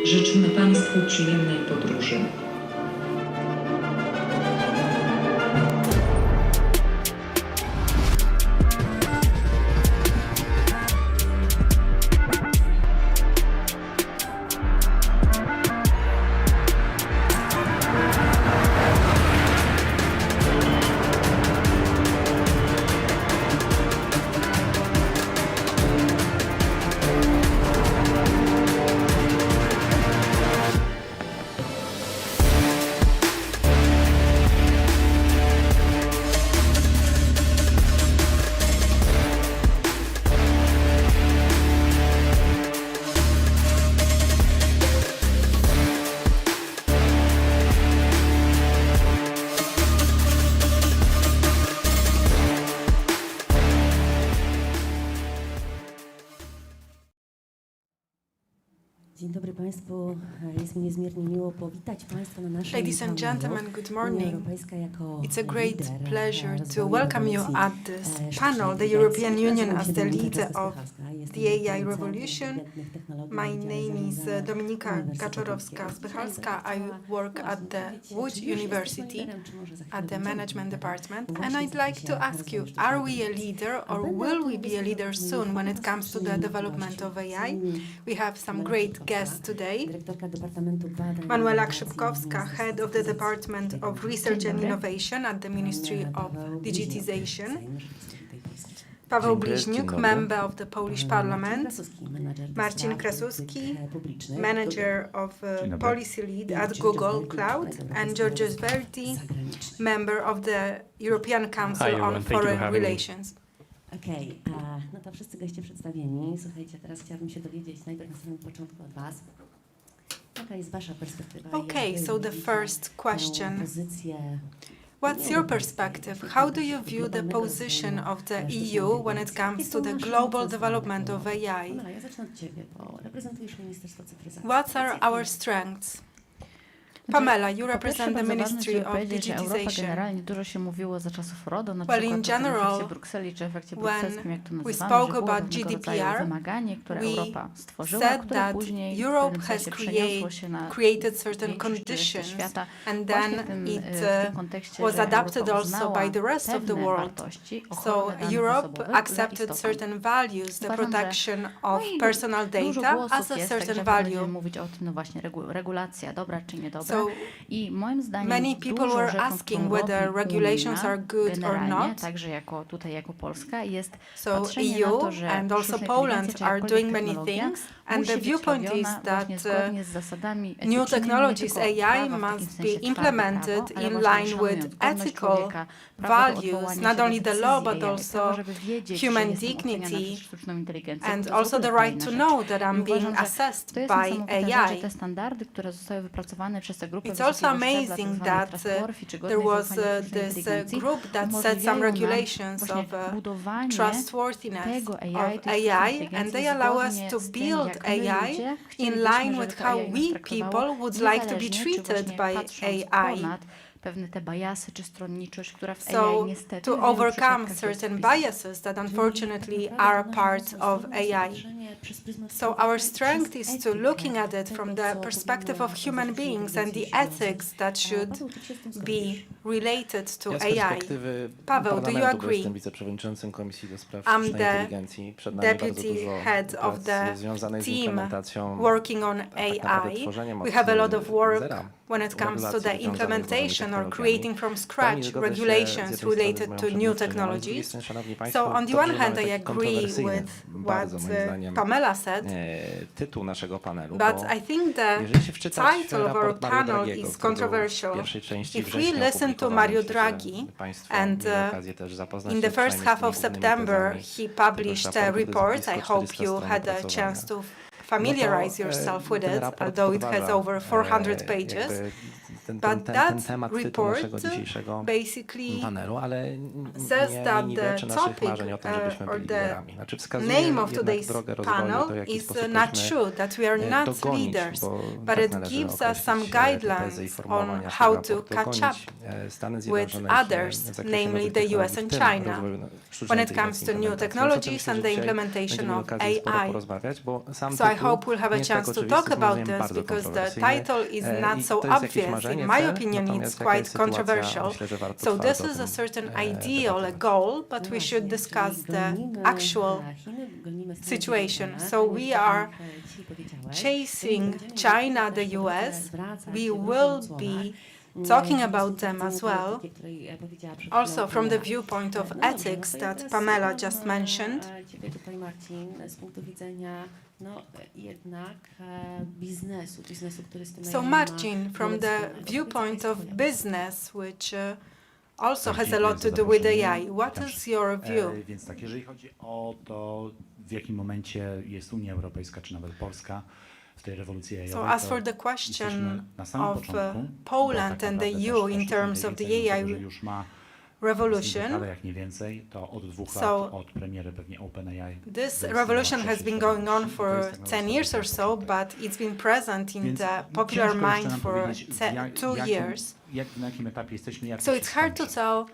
Życzymy Państwu przyjemnej podróży. Dzień dobry Państwu. Jest mi niezmiernie miło powitać Państwa na naszym Ladies and gentlemen, good morning. It's a great lider pleasure to rozwoju welcome you innowacji, at this sztucznej panel, the inteligencji. European Union Nazywam as się the Dominika leader of Krasuski-Spychalska. Jestem the AI docentem revolution. inteligentnych technologii My na Wydziale name is Zarządzania Dominika Uniwersytetu Kaczorowska-Spychalska. I work at the Łódź University at the Management Department. And I'd like to ask you, are we a leader or will we be a leader soon when it comes to the development of AI? We have some great guests today. Manuela Krzypkowska, Head of the Department of Research and Innovation at the Ministry of Digitization. Paweł Bliźniuk, Member of the Polish Parliament. Marcin Krasuski, Manager of Policy Lead at Google Cloud. And Giorgos Verdi, Member of the European Council on Foreign Relations. Okej, no to wszyscy goście przedstawieni. Słuchajcie, teraz chciałabym się dowiedzieć najpierw na samym początku od Was. Jaka jest Wasza perspektywa? Okay, so the first question. What's your perspective? How do you view the position of the EU when it comes to the global development of AI? What are our strengths? Pamela, you represent the Ministry of Digitization. Generalnie dużo się mówiło za czasów RODO, na Well, przykład in general, o efekcie Brukseli czy efekcie brukselskim, jak to we nazywamy, spoke że było about pewnego rodzaju GDPR, wymaganie, które we Europa stworzyła, said które that później Europe w pewnym has sensie przeniosło się na created certain większość reszty conditions, świata. and Właśnie then w it tym kontekście, was że adapted Europa also uznała by the rest of the pewne world. wartości, So ochronę danych Europe osobowych za accepted istotą. certain values, the Uważam, że protection of i personal dużo data głosów as a jest, certain także value. będziemy mówić o tym, no właśnie, regulacja, dobra czy niedobra. So I moim zdaniem many people dużą were rzeczą, asking którą whether robi regulations Unia are good or generalnie, not. także jako Polska, jest So patrzenie na EU to, że and also sztuczna Poland inteligencja czy are jakkolwiek doing many technologia things, and musi the być viewpoint is robiona that właśnie zgodnie z zasadami new etycznymi, technologies nie tylko AI prawa w takim must sensie be twarde implemented prawo, ale in właśnie line szanując with godność ethical człowieka, prawo do values, odwołania not się only do the decyzji law, but AI, prawo, also żeby wiedzieć, human że jestem oceniana dignity, przez sztuczną inteligencję, and to jest w also ogóle the right kolejna to rzecz. know that I'm I being uważam, że assessed to jest by niesamowite, że AI. te standardy, które zostały wypracowane przez te grupy It's also wysokiego szczebla, tak amazing zwane that trustworthy, czy there godnej was zaufania sztucznej this inteligencji, group that set some umożliwiają nam regulations właśnie of budowanie trustworthiness tego of tej AI, sztucznej and they inteligencji allow us zgodnie to z tym, build jak my AI ludzie in chcielibyśmy, line żeby with to how AI nas we traktowało, people would like to be niezależnie, czy treated właśnie by patrząc AI. ponad pewne te biasy czy stronniczość, która w So AI niestety to w wielu overcome przypadkach jest certain wpisana. biases that unfortunately are part of AI. So our strength is to looking at it from the perspective of human beings and the ethics that should be related to AI. Paweł, do you agree? Jestem wiceprzewodniczącym Komisji do Spraw I'm Sztucznej the Inteligencji. Przed nami bardzo deputy dużo head of prac the związanych z team implementacją, working on tak naprawdę AI. tworzeniem We have a lot od of work zera when it comes to regulacji the związanych z nowymi implementation or technologiami. creating from scratch zgodzę się z regulations jednej strony z related moją to new przedmówczynią, ale z drugiej technologies. strony, szanowni So państwo, on the dobrze, one że hand mamy I taki agree kontrowersyjny, with what bardzo moim zdaniem, Pamela said, tytuł naszego panelu, but bo I think the jeżeli się wczytać w title of our raport Mario panel Draghiego, is który był w controversial. pierwszej części If we września listen to opublikowany, Mario myślę, że Draghi państwo and mieli okazję też zapoznać in się the first przynajmniej half z tymi of głównymi September, tezami he published a tegoż raportu. To jest report. I blisko hope 400 you stron had a opracowania. chance to familiarize yourself with ten it, raport although it has podważa, over 400 pages. jakby ten But that temat, tytuł report naszego dzisiejszego basically panelu, ale says nie that niweczy the naszych topic marzeń o tym, żebyśmy or byli the liderami. Znaczy wskazuje name of jednak today's drogę rozwoju, panel to w jaki is sposób not powinniśmy true, that we are not dogonić, leaders, bo but tak it należy gives us określić some tezę i guidelines formułowania on naszego how to raportu. catch Gonić, up Stany with Zjednoczone others, w zakresie namely nowych the technologii, US and w tym China, rozwoju when it sztucznej comes to new inteligencji. technologies Myślę, and że the dzisiaj implementation będziemy of okazję sporo AI. porozmawiać, bo sam So I tytuł hope we'll have a nie jest tak chance to oczywisty, talk jest moim about zdaniem this bardzo because the kontrowersyjny. title is not I so to jest jakieś obvious. marzenie, In my cel, opinion, natomiast it's jaka quite jest sytuacja, controversial. myślę, że warto So twardo this o is a tym, certain ideal, a debatować. goal, but we should discuss the actual situation. So we are chasing China, the US. We will be talking about them as well, also from the viewpoint of ethics that Pamela just mentioned. Ciebie tutaj, Marcin, z punktu widzenia jednak biznesu, który z tym So ma Marcin, from the wspólnego. viewpoint of Powiedz, business, which also has a Dziękuję lot za to do with zaproszenie. AI, what Witam is your view? Więc tak, jeżeli chodzi o to, w jakim momencie jest Unia Europejska, czy nawet Polska w tej rewolucji AI-owej, So as to for the jesteśmy question na samym of początku, Poland bo tak and the naprawdę EU też in sztuczna terms of the inteligencja, AI mimo tego, że już ma revolution, dekadę, jak nie więcej, to od 2 So, lat, od premiery pewnie OpenAI. this zaistniała revolution has been going on wcześniej. for To jest tak 10 naprawdę years or sam so, początek. but it's been present in Więc the popular ciężko jeszcze mind nam for powiedzieć, 2 years. na jakim etapie jesteśmy, jak So to się it's hard to skończy. tell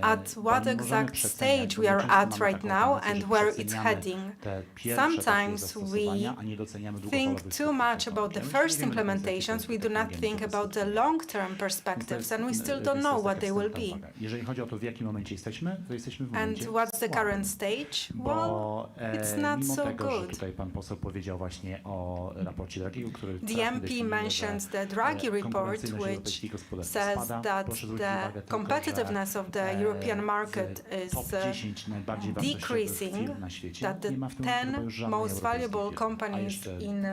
at Bo what nie możemy exact przeceniać, stage bo we my are często at mamy right taką now tendencję, and że where it's przeceniamy heading. te pierwsze takie Sometimes zastosowania, we a nie doceniamy think długofalowych too skutków much about the ekonomicznych. first Nie wiemy, jakie implementations, we do not technologie think będą about the stosowane. long-term perspectives, and we still don't Więc know to what jest they taka will wstępna be. uwaga. Jeżeli chodzi o to, w jakim momencie jesteśmy, to jesteśmy w And momencie what's the słabym. current stage? Well, Bo it's not mimo so tego, że good. tutaj pan poseł powiedział właśnie o raporcie Dragiego, który The trafnie MP definiuje, mentions że, the Draghi report, konkurencyjność which europejskiej gospodarki says spada. that Proszę zwrócić the uwagę tylko, competitiveness of the że, European market z is top 10 najbardziej wartościowych decreasing, firm na świecie that the nie ma w tym momencie 10 chyba już żadnej most europejskiej valuable firmy. A companies jeszcze in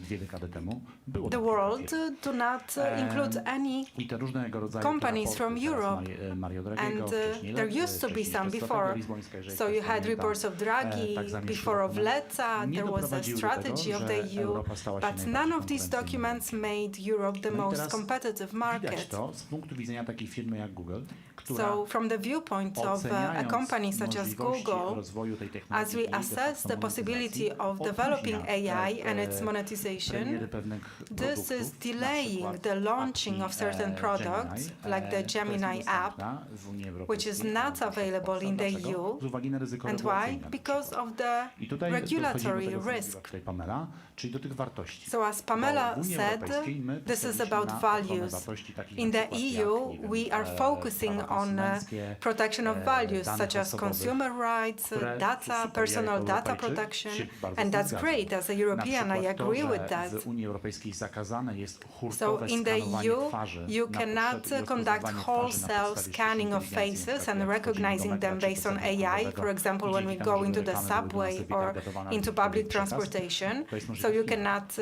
2 dekady temu było the takich world firm. do not include any I te różnego rodzaju companies te from raporty, teraz Europe. Mario Dragiego, And wcześniej there Letta, used to be wcześniej some jeszcze before. strategia lizbońska, jeżeli So ktoś you had pamięta, reports of Draghi, tak zamieścił before of dokument, Letta, nie there was a doprowadziły do tego, strategy of że the EU, Europa stała się but none najbardziej of these konkurencyjnym documents rynkiem. made Europe the No i most teraz competitive Widać market. to z punktu widzenia takiej firmy jak Google, która So from the viewpoint of a oceniając company such as możliwości Google, rozwoju tej technologii as we i de assess facto the possibility of monetyzacji, developing opóźnia AI and its premiery monetization, pewnych this is produktów, na delaying przykład the launching apki, of certain products, Gemini, like the która jest Gemini app, niedostępna w Unii which is Europejskiej, not a na przykład w available in the Polsce. Dlaczego? EU. Z uwagi na ryzyko And why? regulacyjne na Because przykład. of the I tutaj regulatory dochodzimy do tego, co risk. mówiła tutaj Pamela, czyli do tych wartości. So as Bo Pamela w Unii said, Europejskiej my this is postawiliśmy about na ochronę values. wartości takich In na the przykład EU, jak, nie we wiem, are focusing prawa on konsumenckie, protection of values danych such as osobowych, consumer rights, które data, super personal jako data Europejczyk protection, się bardzo and z tym that's zgadzam. great. As a Na European, I przykład to, agree że with that. w Unii Europejskiej zakazane jest So hurtowe in the skanowanie EU, twarzy you na cannot potrzeby i conduct rozpoznawanie twarzy na wholesale podstawie scanning of sztucznej inteligencji, faces na and przykład jak wchodzimy do recognizing metra them czy based on posterunku AI. handlowego For example, i when we dzięki go temu, into że the reklamy były do nas subway or wytargetowane into w public odpowiedni przekaz, transportation. to jest So możliwe you w Chinach. cannot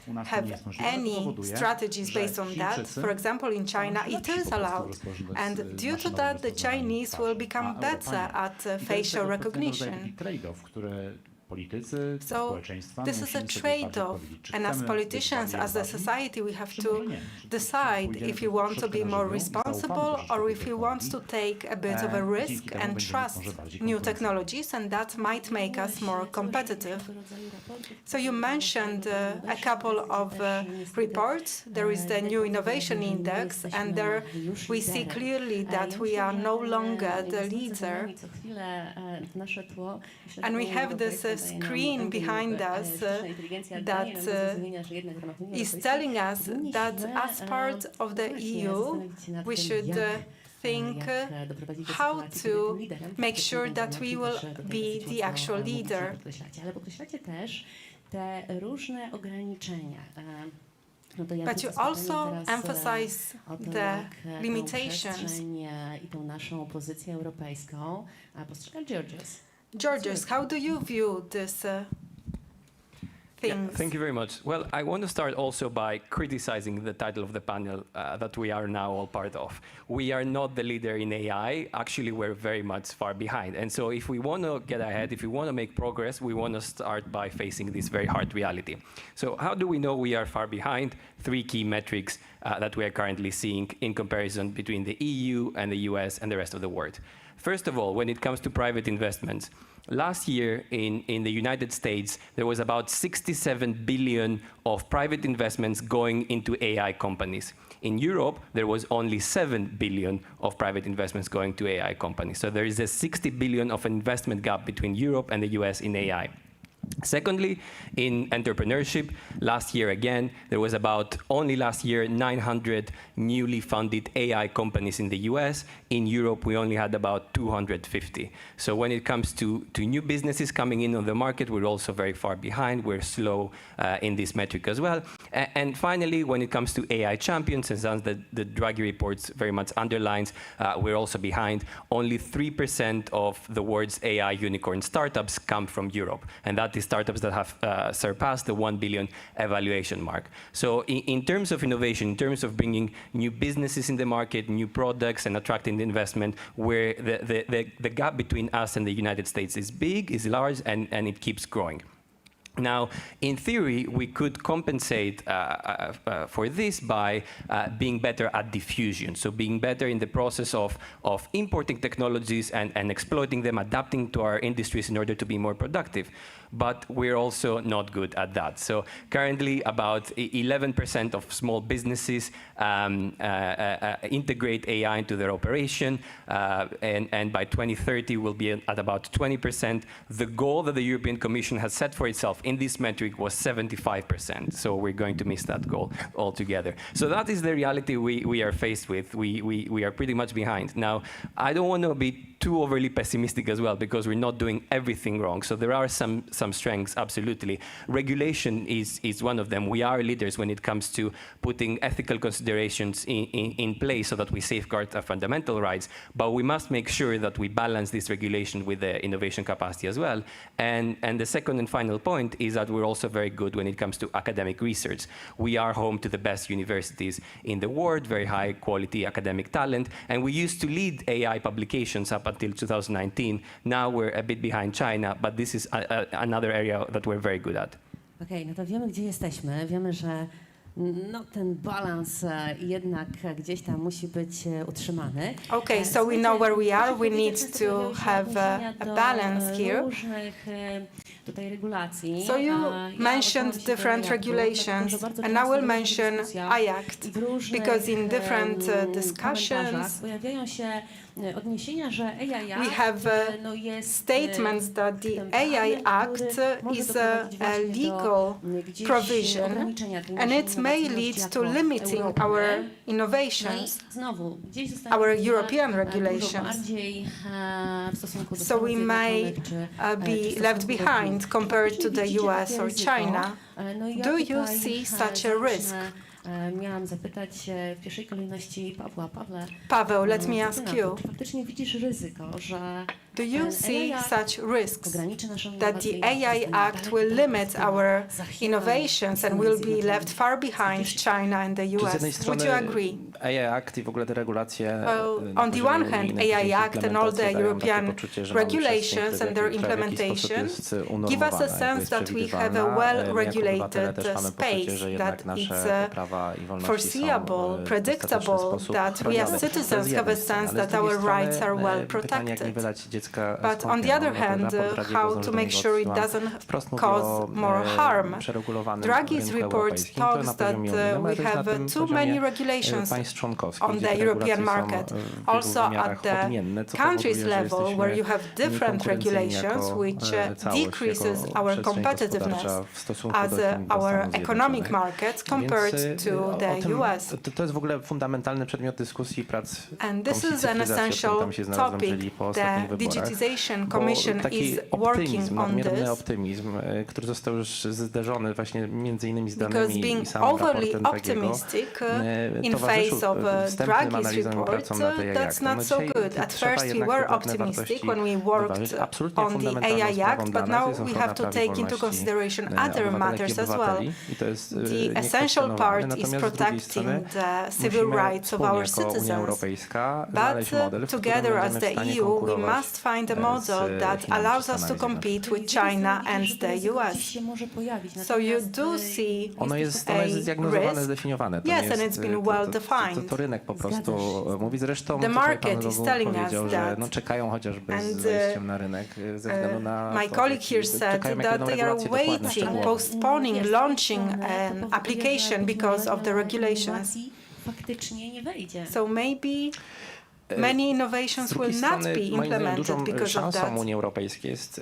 U nas to nie have jest możliwe, to any powoduje, strategies że based on that. Chińczycy For example, in stają China, się it lepsi is po prostu allowed. rozpoznać And due to maszynowe that, the rozpoznawanie Chinese twarzy, will become a better Europa nie. at I to jest facial tego pewnego rodzaju recognition. taki trade-off, który politycy, So społeczeństwa this is a musimy sobie bardziej trade-off, powiedzieć, czy and as chcemy politicians, być as a bardziej society, we have czy to może nie, że decide pójdziemy if we want to troszeczkę be na more żywioł i zaufamy responsible troszeczkę or tej if we want to technologii. take a bit of a Dzięki risk temu and będziemy trust może bardziej new konkurencyjni. technologies, and that might make us more competitive. So you mentioned a couple of reports. There is the New Innovation Index, and there we see clearly that we are no longer the leader. And we have this screen behind us that is telling us that as part of the EU, we should think how to make sure that we will be the actual leader. Ale podkreślacie też te różne ograniczenia. No to ja But you zapytam also teraz, emphasize o to, the jak tą limitations. przestrzeń i tą naszą pozycję europejską postrzega Giorgos. Georgios, how do you view this Yeah, things? thank you very much. Well, I want to start also by criticizing the title of the panel that we are now all part of. We are not the leader in AI. Actually, we're very much far behind. And so if we want to get ahead, if we want to make progress, we want to start by facing this very hard reality. So how do we know we are far behind? 3 key metrics. that we are currently seeing in comparison between the EU and the US and the rest of the world. First of all, when it comes to private investments, last year in the United States, there was about 67 billion of private investments going into AI companies. In Europe, there was only 7 billion of private investments going to AI companies. So there is a 60 billion of investment gap between Europe and the US in AI. Secondly, in entrepreneurship, last year again, there was about, only last year, 900 newly funded AI companies in the US. In Europe, we only had about 250. So when it comes to new businesses coming in on the market, we're also very far behind. We're slow in this metric as well. And finally, when it comes to AI champions, as the Draghi reports very much underlines, we're also behind. Only 3% of the world's AI unicorn startups come from Europe. And that is startups that have surpassed the 1 billion evaluation mark. So in terms of innovation, in terms of bringing new businesses in the market, new products, and attracting the investment, where the gap between us and the United States is big, is large, and it keeps growing. Now, in theory, we could compensate for this by being better at diffusion, so being better in the process of importing technologies and exploiting them, adapting to our industries in order to be more productive. But we're also not good at that. So currently, about 11% of small businesses integrate AI into their operation, and by 2030, we'll be at about 20%. The goal that the European Commission has set for itself in this metric was 75%. So we're going to miss that goal altogether. So that is the reality we are faced with. We are pretty much behind. Now, I don't want to be too overly pessimistic as well, because we're not doing everything wrong. So there are some strengths, absolutely. Regulation is one of them. We are leaders when it comes to putting ethical considerations in place so that we safeguard our fundamental rights. But we must make sure that we balance this regulation with the innovation capacity as well. And the second and final point is that we're also very good when it comes to academic research. We are home to the best universities in the world, very high quality academic talent, and we used to lead AI publications up until 2019. Now we're a bit behind China, but this is another area that we're very good at. Okej, no to wiemy, gdzie jesteśmy. Wiemy, że no, ten balans jednak gdzieś tam musi być utrzymany. Okay, so we know where we are. We need to have a balance here. So you mentioned different regulations, and I will mention IACT, because in different discussions, we have statements that the AI Act is a legal provision, and it may lead to limiting our innovations, our European regulations. So we may be left behind compared to the US or China. Do you see such a risk? Miałam zapytać w pierwszej kolejności Pawła. Paweł, let me ask you. Czy faktycznie widzisz ryzyko, że do you see such risks that the AI Act will limit our innovations and will be left far behind China and the US? Would you agree? AI Act i w ogóle te regulacje. On the one hand, AI Act and all the European regulations and their implementation give us a sense that we have a well-regulated space, that it's foreseeable, predictable, that we as citizens have a sense that our rights are well protected. But on the other hand, how to make sure it doesn't cause more harm? Draghi's report talks that we have too many regulations on the European market. Also at the countries level, where you have different regulations, which decreases our competitiveness as our economic markets compared to the US. To jest w ogóle fundamentalny przedmiot dyskusji i prac And this is an essential topic. The Digitization Commission is working on this. optymizm, który został już zderzony właśnie między innymi z danymi i samym overly raportem optimistic in face of Draghi's report, that's not so good. At first we were optimistic when we worked on the AI Act, but now we have to take into consideration other matters as well. The essential part is Natomiast z drugiej protecting strony the civil musimy rights of our wspólnie jako Unia citizens. Europejska But znaleźć model, w którym together as będziemy the w stanie EU, we konkurować must find a z model that Chinami allows czy us to Stanami compete with China and the US. So you do see Ono jest zdiagnozowane, risk. zdefiniowane. To Yes, nie and jest, it's been well to defined. rynek po prostu mówi. Zresztą The tutaj market pan is Rogu telling us powiedział, że that. no, czekają chociażby z And, wejściem na rynek ze względu na My to, colleague here said czekają, jakie that będą they are regulacje dokładne, waiting, szczegółowe. postponing launching an application because of the regulations. Faktycznie nie wejdzie. So maybe many innovations Z drugiej will not strony, be moim zdaniem, implemented dużą because of that. szansą Unii Europejskiej jest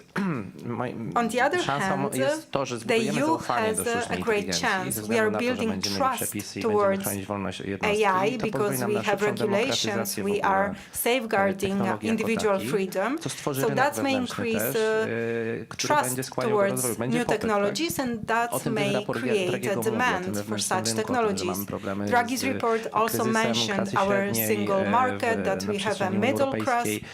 On the other szansą hand, jest to, że the zbudujemy EU zaufanie has do sztucznej a great inteligencji. chance. Ze We względu are na to, że building będziemy mieli trust przepisy i będziemy towards chronić wolność jednostki. AI To because pozwoli nam we na have szybszą regulations, demokratyzację w we ogóle are safeguarding technologii jako individual takich, freedom. co stworzy So rynek that may wewnętrzny increase też, który będzie trust skłaniał do towards rozwoju. Będzie new popyt, technologies, and O that tym też may raport create Dragiego a mówi, o tym demand for wewnętrznym such rynku, o tym, że technologies. mamy problemy Draghi's z report also kryzysem mentioned klasy our średniej, single market, that na we have a przestrzeni middle europejskiej,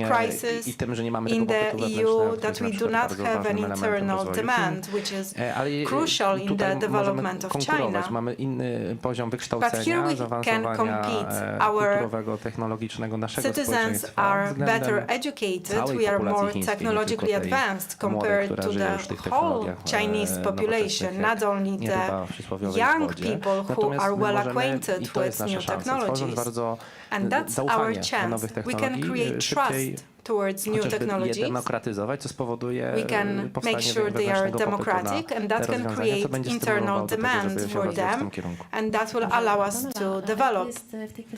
crisis i tym, że nie mamy in tego the popytu EU, wewnętrznego, który that jest we na do przykład not bardzo have an ważnym elementem internal rozwoju. demand, which is Ale crucial in tutaj the development możemy of konkurować. China. Mamy inny poziom But here wykształcenia, we can zaawansowania compete. Our kulturowego, technologicznego naszego citizens społeczeństwa are względem better educated, całej we are populacji more chińskiej, nie technologically tylko tej advanced młodej, compared która to żyje the już w tych whole technologiach, Chinese population, nowoczesnych, not only nie the ryba w przysłowiowej young wodzie. people who Natomiast are my well możemy, acquainted i to jest with nasza new szansa, tworząc technologies. bardzo And that's our zaufanie do chance. nowych We can technologii, create szybciej trust towards new chociażby je technologies. demokratyzować, co spowoduje We can powstanie make sure they are wewnętrznego popytu na democratic, and te that can rozwiązania, co create będzie internal stymulowało do tego, demand żeby się for rozwijać w them, tym kierunku. and that will allow us to develop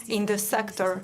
in this sector.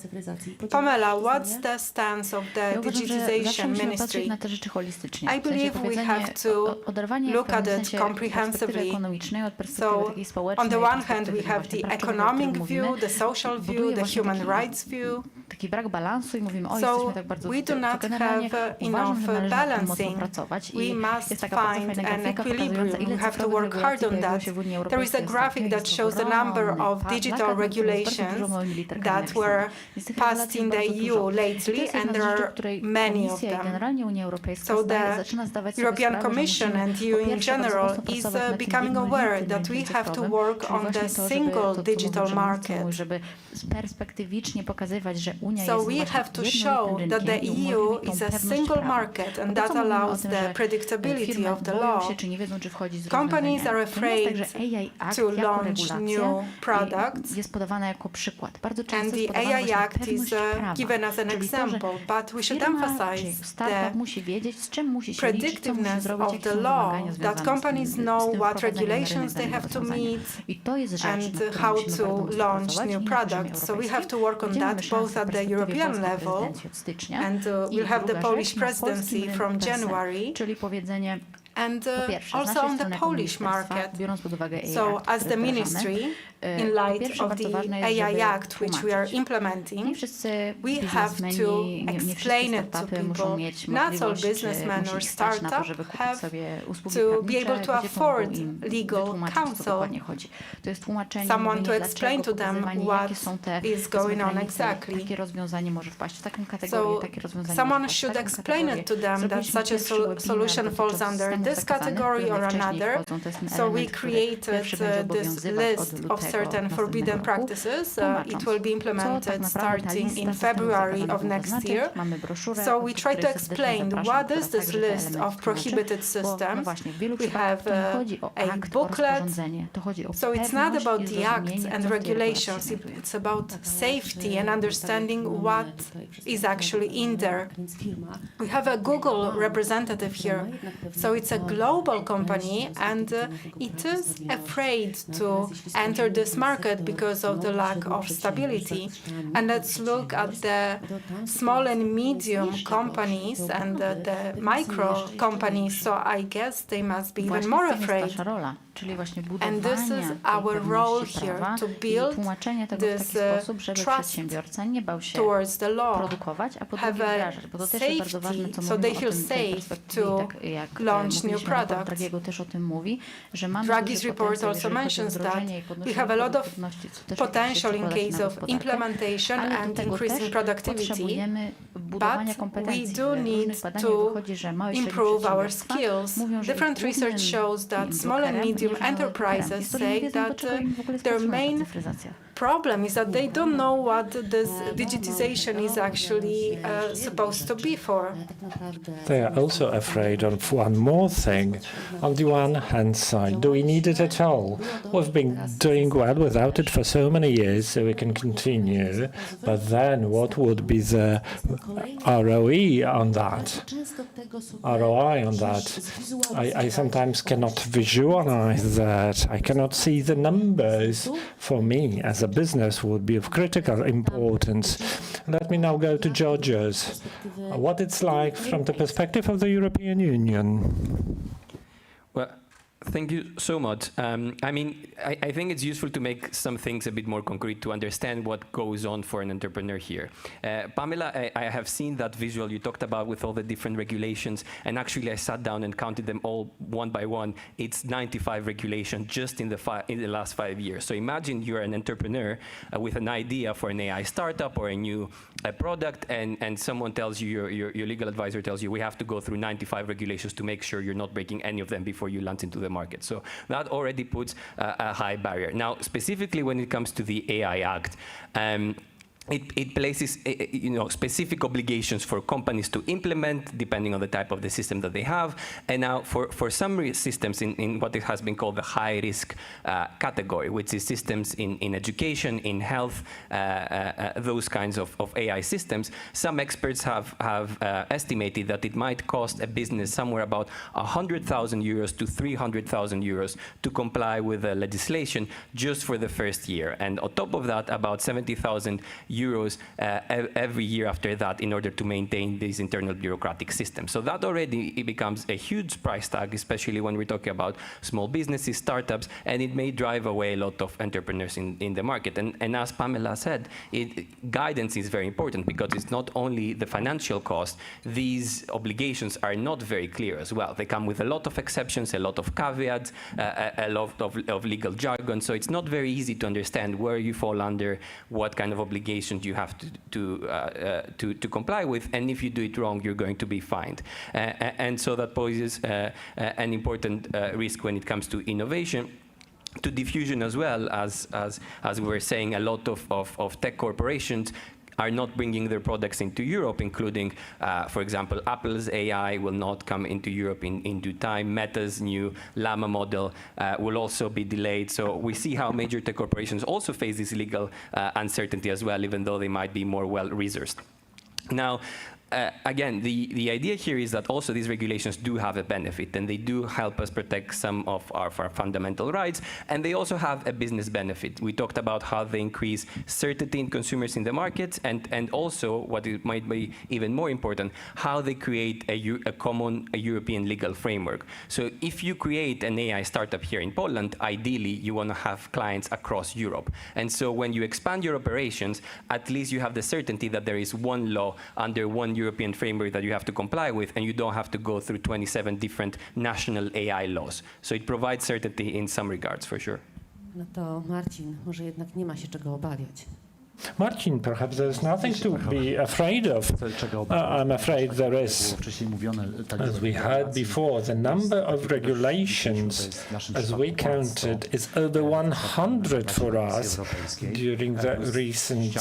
Pamela, what's the stance of the Ja uważam, że zawsze digitization musimy ministry? patrzeć na te rzeczy holistycznie. I W sensie believe we powiedzenie have to oderwanie w look at pewnym it sensie comprehensively. perspektywy ekonomicznej od perspektywy So, takiej społecznej. on the one hand, perspektywy we have właśnie the praw człowieka, o economic którym mówimy, view, the social buduje view, the właśnie human taki- rights view. taki brak balansu i mówimy, o, So, jesteśmy tak bardzo we do to not generalnie have uważam, że enough należy nad tym mocno balancing. pracować We i must jest taka bardzo find fajna an grafika pokazująca, equilibrium. ile We have to cyfrowych work hard regulacji on pojawiło that. się w Unii There is Europejskiej a ostatnio. graphic Jest that to shows the number ogromny of plakat, digital na którym jest bardzo regulations dużo małymi literkami that were napisane. Jest tych passed regulacji in the bardzo EU dużo. I to lately, jest and jedna there z rzeczy, are której many of Komisja i them. generalnie Unia Europejska So the zaczyna zdawać sobie European sprawę, że Commission musimy, and po EU in pierwsze, bardzo general mocno is pracować nad tym becoming aware jednolitym that we rynkiem have to cyfrowym, work czyli on właśnie the to, żeby single to, co digital mówił market. mój, żeby perspektywicznie pokazywać, że Unia So jest we właśnie have to jednolitym show rynkiem that the i umożliwi EU tą is a pewność single prawa. market, and Bo to, that co mówimy o allows tym, the że predictability firmy of the boją law. się, czy nie wiedzą, czy wchodzi z Companies are rozwiązania. To nie jest tak, afraid że AI Act to jako launch regulacja new products. jest podawana jako przykład. Bardzo And często the jest podawana AI właśnie Act pewność is prawa. given as an Czyli to, że example, but we should firma emphasize czy startup the musi wiedzieć, z czym musi się liczyć, co musi predictiveness zrobić, of jakie the są law, wymagania that związane companies z tym know what wprowadzeniem na regulations rynek they have to danego meet rozwiązania. I to jest rzecz, and nad którą how musimy to bardzo mocno launch pracować new i na poziomie products. So we have to europejskim. work on Gdzie mamy that szansę both at the perspektywie European polskiej level, prezydencji od stycznia. and I we'll have the druga Polish rzecz, na polskim presidency rynku from per se, January, czyli powiedzenie and po pierwsze, z also naszej on the strony jako Polish ministerstwa, market. biorąc pod uwagę AI So Act, as który the wdrażamy, ministry, in po light pierwsze of bardzo the ważne jest, AI żeby Act which we are tłumaczyć. implementing, Nie wszyscy we have biznesmeni, to nie wszyscy explain it to startupy muszą people. mieć Not all możliwość, czy businessmen musi or ich stać na to, startup żeby kupić have sobie usługi to be prawnicze, able to gdzie pomogą afford im legal wytłumaczyć, o co counsel. dokładnie chodzi. To jest tłumaczenie, Someone mówienie, to explain dlaczego, to them pokazywanie, what jakie są te is going on granice, exactly. takie rozwiązanie może wpaść w taką kategorię, So takie rozwiązanie someone może wpaść w should taką explain it to them that Zrobiliśmy such a pierwszy webinar solution falls dotyczący under systemów this zakazanych, category które or najwcześniej another. wchodzą. To jest ten So we element, który created pierwszy będzie this obowiązywał od list of lutego certain forbidden następnego roku, practices. tłumacząc, It will be co tak implemented naprawdę ta starting lista in systemów February zakazanych of next oznacza. year. Mamy broszurę, So do we try której to serdecznie explain zapraszam, what która is this także te list elementy of tłumaczy, prohibited bo, no systems. właśnie, w wielu We przypadkach to nie have chodzi o a akt, o booklet. rozporządzenie. To chodzi o So it's not pewność about i the acts zrozumienie, and co w tej regulacji regulations, znajduje. it's about safety and understanding what is actually in there. We have a Google representative here. So it's a global company and it is afraid to enter this market because of the lack of stability. And let's look at the small and medium companies and the micro companies. So I guess they must be even Właśnie more w tym jest afraid. nasza rola, czyli właśnie And this budowania is tej our role pewności here, prawa to i build tłumaczenie tego w this, taki sposób, żeby trust przedsiębiorca nie bał się towards the law, produkować, a po have drugie a wdrażać, bo to też jest bardzo ważne, co safety, so mówimy they o feel tym, tej safe perspektywie, to tak jak launch new mówiliśmy, raport products. Dragiego też o tym mówi, że mamy Draghi's duży report potencjał, also jeżeli chodzi o mentions that wdrożenie i we podnoszenie have a lot of efektywności, co też potential in jeszcze case składa of się na gospodarkę. implementation Ale do and tego increasing też productivity, potrzebujemy budowania but kompetencji. we W do różnych need badaniach to wychodzi, że małe i średnie improve our przedsiębiorstwa skills. mówią, że Different ich research głównym shows that small and blokerem medium nie są enterprises brokerem. Historia nie say wiedzą, do that czego im w ogóle jest their potrzebna ta main cyfryzacja. problem is that they don't know what this digitization is actually supposed to be for. They are also afraid of one more thing. On the one hand side, do we need it at all? We've been doing well without it for so many years, so we can continue. But then what would be the ROI on that? I sometimes cannot visualize that. I cannot see the numbers. For me, as a business, would be of critical importance. Let me now go to Giorgos. What it's like from the perspective of the European Union. Well, thank you so much. I think it's useful to make some things a bit more concrete to understand what goes on for an entrepreneur here. Pamela, I have seen that visual you talked about with all the different regulations, and actually I sat down and counted them all one by one. It's 95 regulations just in the last 5 years. So imagine you're an entrepreneur with an idea for an AI startup or a new product, and someone tells you, your legal advisor tells you, we have to go through 95 regulations to make sure you're not breaking any of them before you launch into the market. So that already puts a high barrier. Now, specifically when it comes to the AI Act, it places specific obligations for companies to implement depending on the type of the system that they have. And now for some systems in what it has been called the high risk category, which is systems in education, in health, those kinds of AI systems, some experts have estimated that it might cost a business somewhere about 100,000 euros to 300,000 euros to comply with the legislation just for the first year. And on top of that, about 70,000 euros every year after that in order to maintain these internal bureaucratic systems. So that already it becomes a huge price tag, especially when we're talking about small businesses, startups, and it may drive away a lot of entrepreneurs in the market. And as Pamela said, guidance is very important because it's not only the financial cost, these obligations are not very clear as well. They come with a lot of exceptions, a lot of caveats, a lot of legal jargon, so it's not very easy to understand where you fall under, what kind of obligations you have to comply with, and if you do it wrong, you're going to be fined. And so that poses an important risk when it comes to innovation. To diffusion as well, as we were saying, a lot of tech corporations are not bringing their products into Europe, including, for example, Apple's AI will not come into Europe in due time. Meta's new Llama model will also be delayed. So we see how major tech corporations also face this legal uncertainty as well, even though they might be more well-resourced. Now, again, the idea here is that also these regulations do have a benefit, and they do help us protect some of our fundamental rights, and they also have a business benefit. We talked about how they increase certainty in consumers in the markets, and also, what it might be even more important, how they create a common European legal framework. So if you create an AI startup here in Poland, ideally you want to have clients across Europe. And so when you expand your operations, at least you have the certainty that there is one law under one European framework that you have to comply with, and you don't have to go through 27 different national AI laws. So it provides certainty in some regards, for sure. No to Marcin, może jednak nie ma się czego obawiać. Marcin, perhaps there's nothing to be afraid of. I'm afraid there is. As we heard before, the number of regulations, as we counted, is over 100 for us during the recent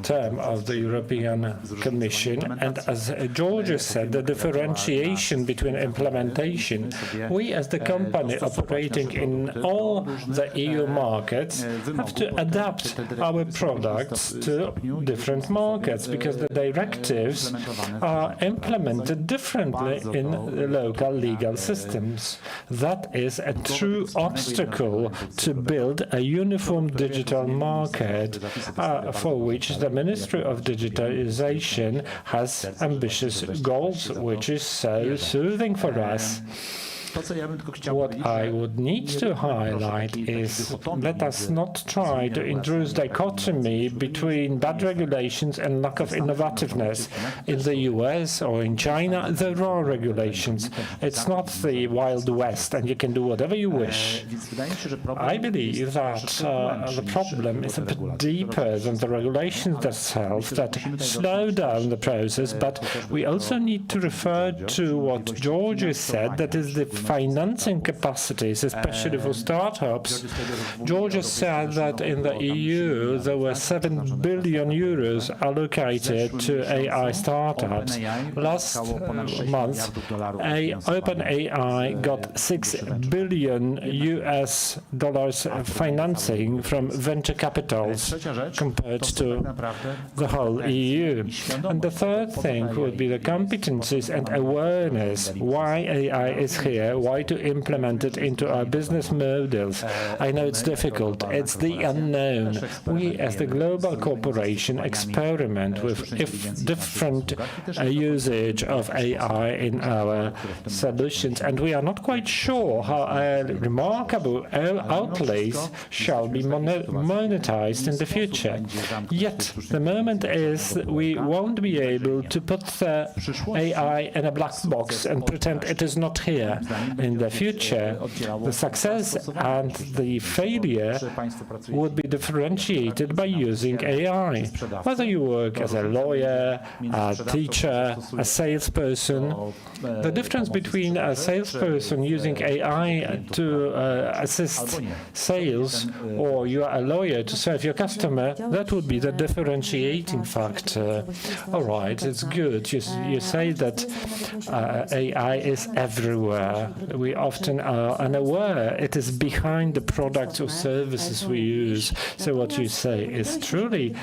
term of the European Commission. And as Giorgos said, the differentiation between implementation, we as the company operating in all the EU markets have to adapt our products to different markets, because the directives are implemented differently in local legal systems. That is a true obstacle to build a uniform digital market, for which the Ministry of Digitalization has ambitious goals, which is so soothing for us. What I would need to highlight is let us not try to introduce dichotomy between bad regulations and lack of innovativeness. In the US or in China, there are regulations. It's not the Wild West and you can do whatever you wish. I believe that the problem is a bit deeper than the regulations themselves that slow down the process, but we also need to refer to what Giorgos said, that is the financing capacities, especially for startups. Giorgos said that in the EU there were 7 billion euros allocated to AI startups. Last month, OpenAI got $6 billion US financing from venture capitals compared to the whole EU. And the third thing would be the competencies and awareness, why AI is here, why to implement it into our business models. I know it's difficult, it's the unknown. We as the global corporation experiment with different usage of AI in our solutions, and we are not quite sure how our remarkable outlays shall be monetized in the future. Yet the moment is that we won't be able to put the AI in a black box and pretend it is not here. In the future, the success and the failure would be differentiated by using AI. Whether you work as a lawyer, a teacher, a salesperson, the difference between a salesperson using AI to assist sales or you are a lawyer to serve your customer, that would be the differentiating factor. All right, it's good. You say that AI is everywhere. We often are unaware it is behind the products or services we use. So what you say is truly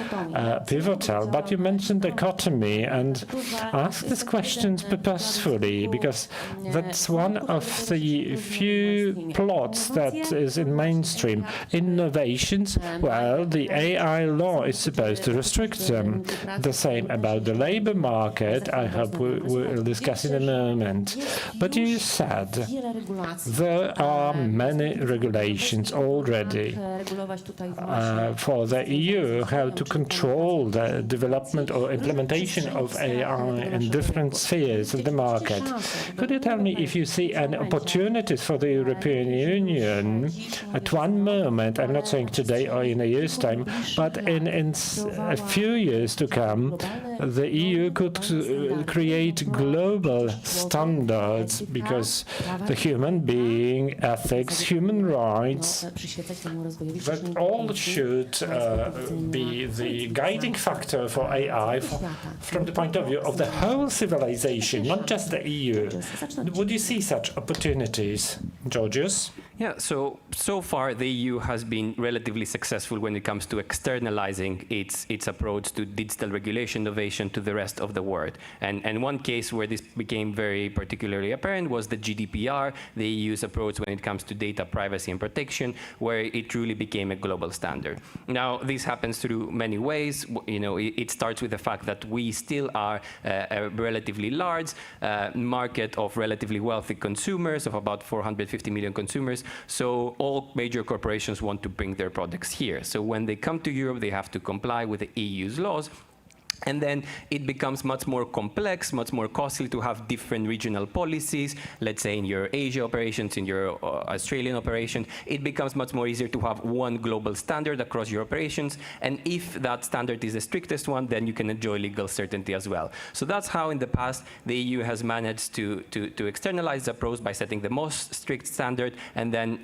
pivotal. But you mentioned dichotomy, and ask these questions purposefully, because that's one of the few plots that is in mainstream. Innovations, well, the AI law is supposed to restrict them. The same about the labor market, I hope we'll discuss in a moment. But you said there are many regulations already for the EU, how to control the development or implementation of AI in different spheres of the market. Could you tell me if you see any opportunities for the European Union at one moment, I'm not saying today or in a year's time, but in a few years to come, the EU could create global standards, because the human being, ethics, human rights, that all should be the guiding factor for AI from the point of view of the whole civilization, not just the EU. Would you see such opportunities, Giorgos? Yeah, so far the EU has been relatively successful when it comes to externalizing its approach to digital regulation innovation to the rest of the world. And one case where this became very particularly apparent was the GDPR, the EU's approach when it comes to data privacy and protection, where it truly became a global standard. Now, this happens through many ways. You know, it starts with the fact that we still are a relatively large market of relatively wealthy consumers, of about 450 million consumers. So all major corporations want to bring their products here. So when they come to Europe, they have to comply with the EU's laws. And then it becomes much more complex, much more costly to have different regional policies. Let's say in your Asia operations, in your Australian operation, it becomes much more easier to have one global standard across your operations. And if that standard is the strictest one, then you can enjoy legal certainty as well. So that's how in the past the EU has managed to externalize the approach by setting the most strict standard and then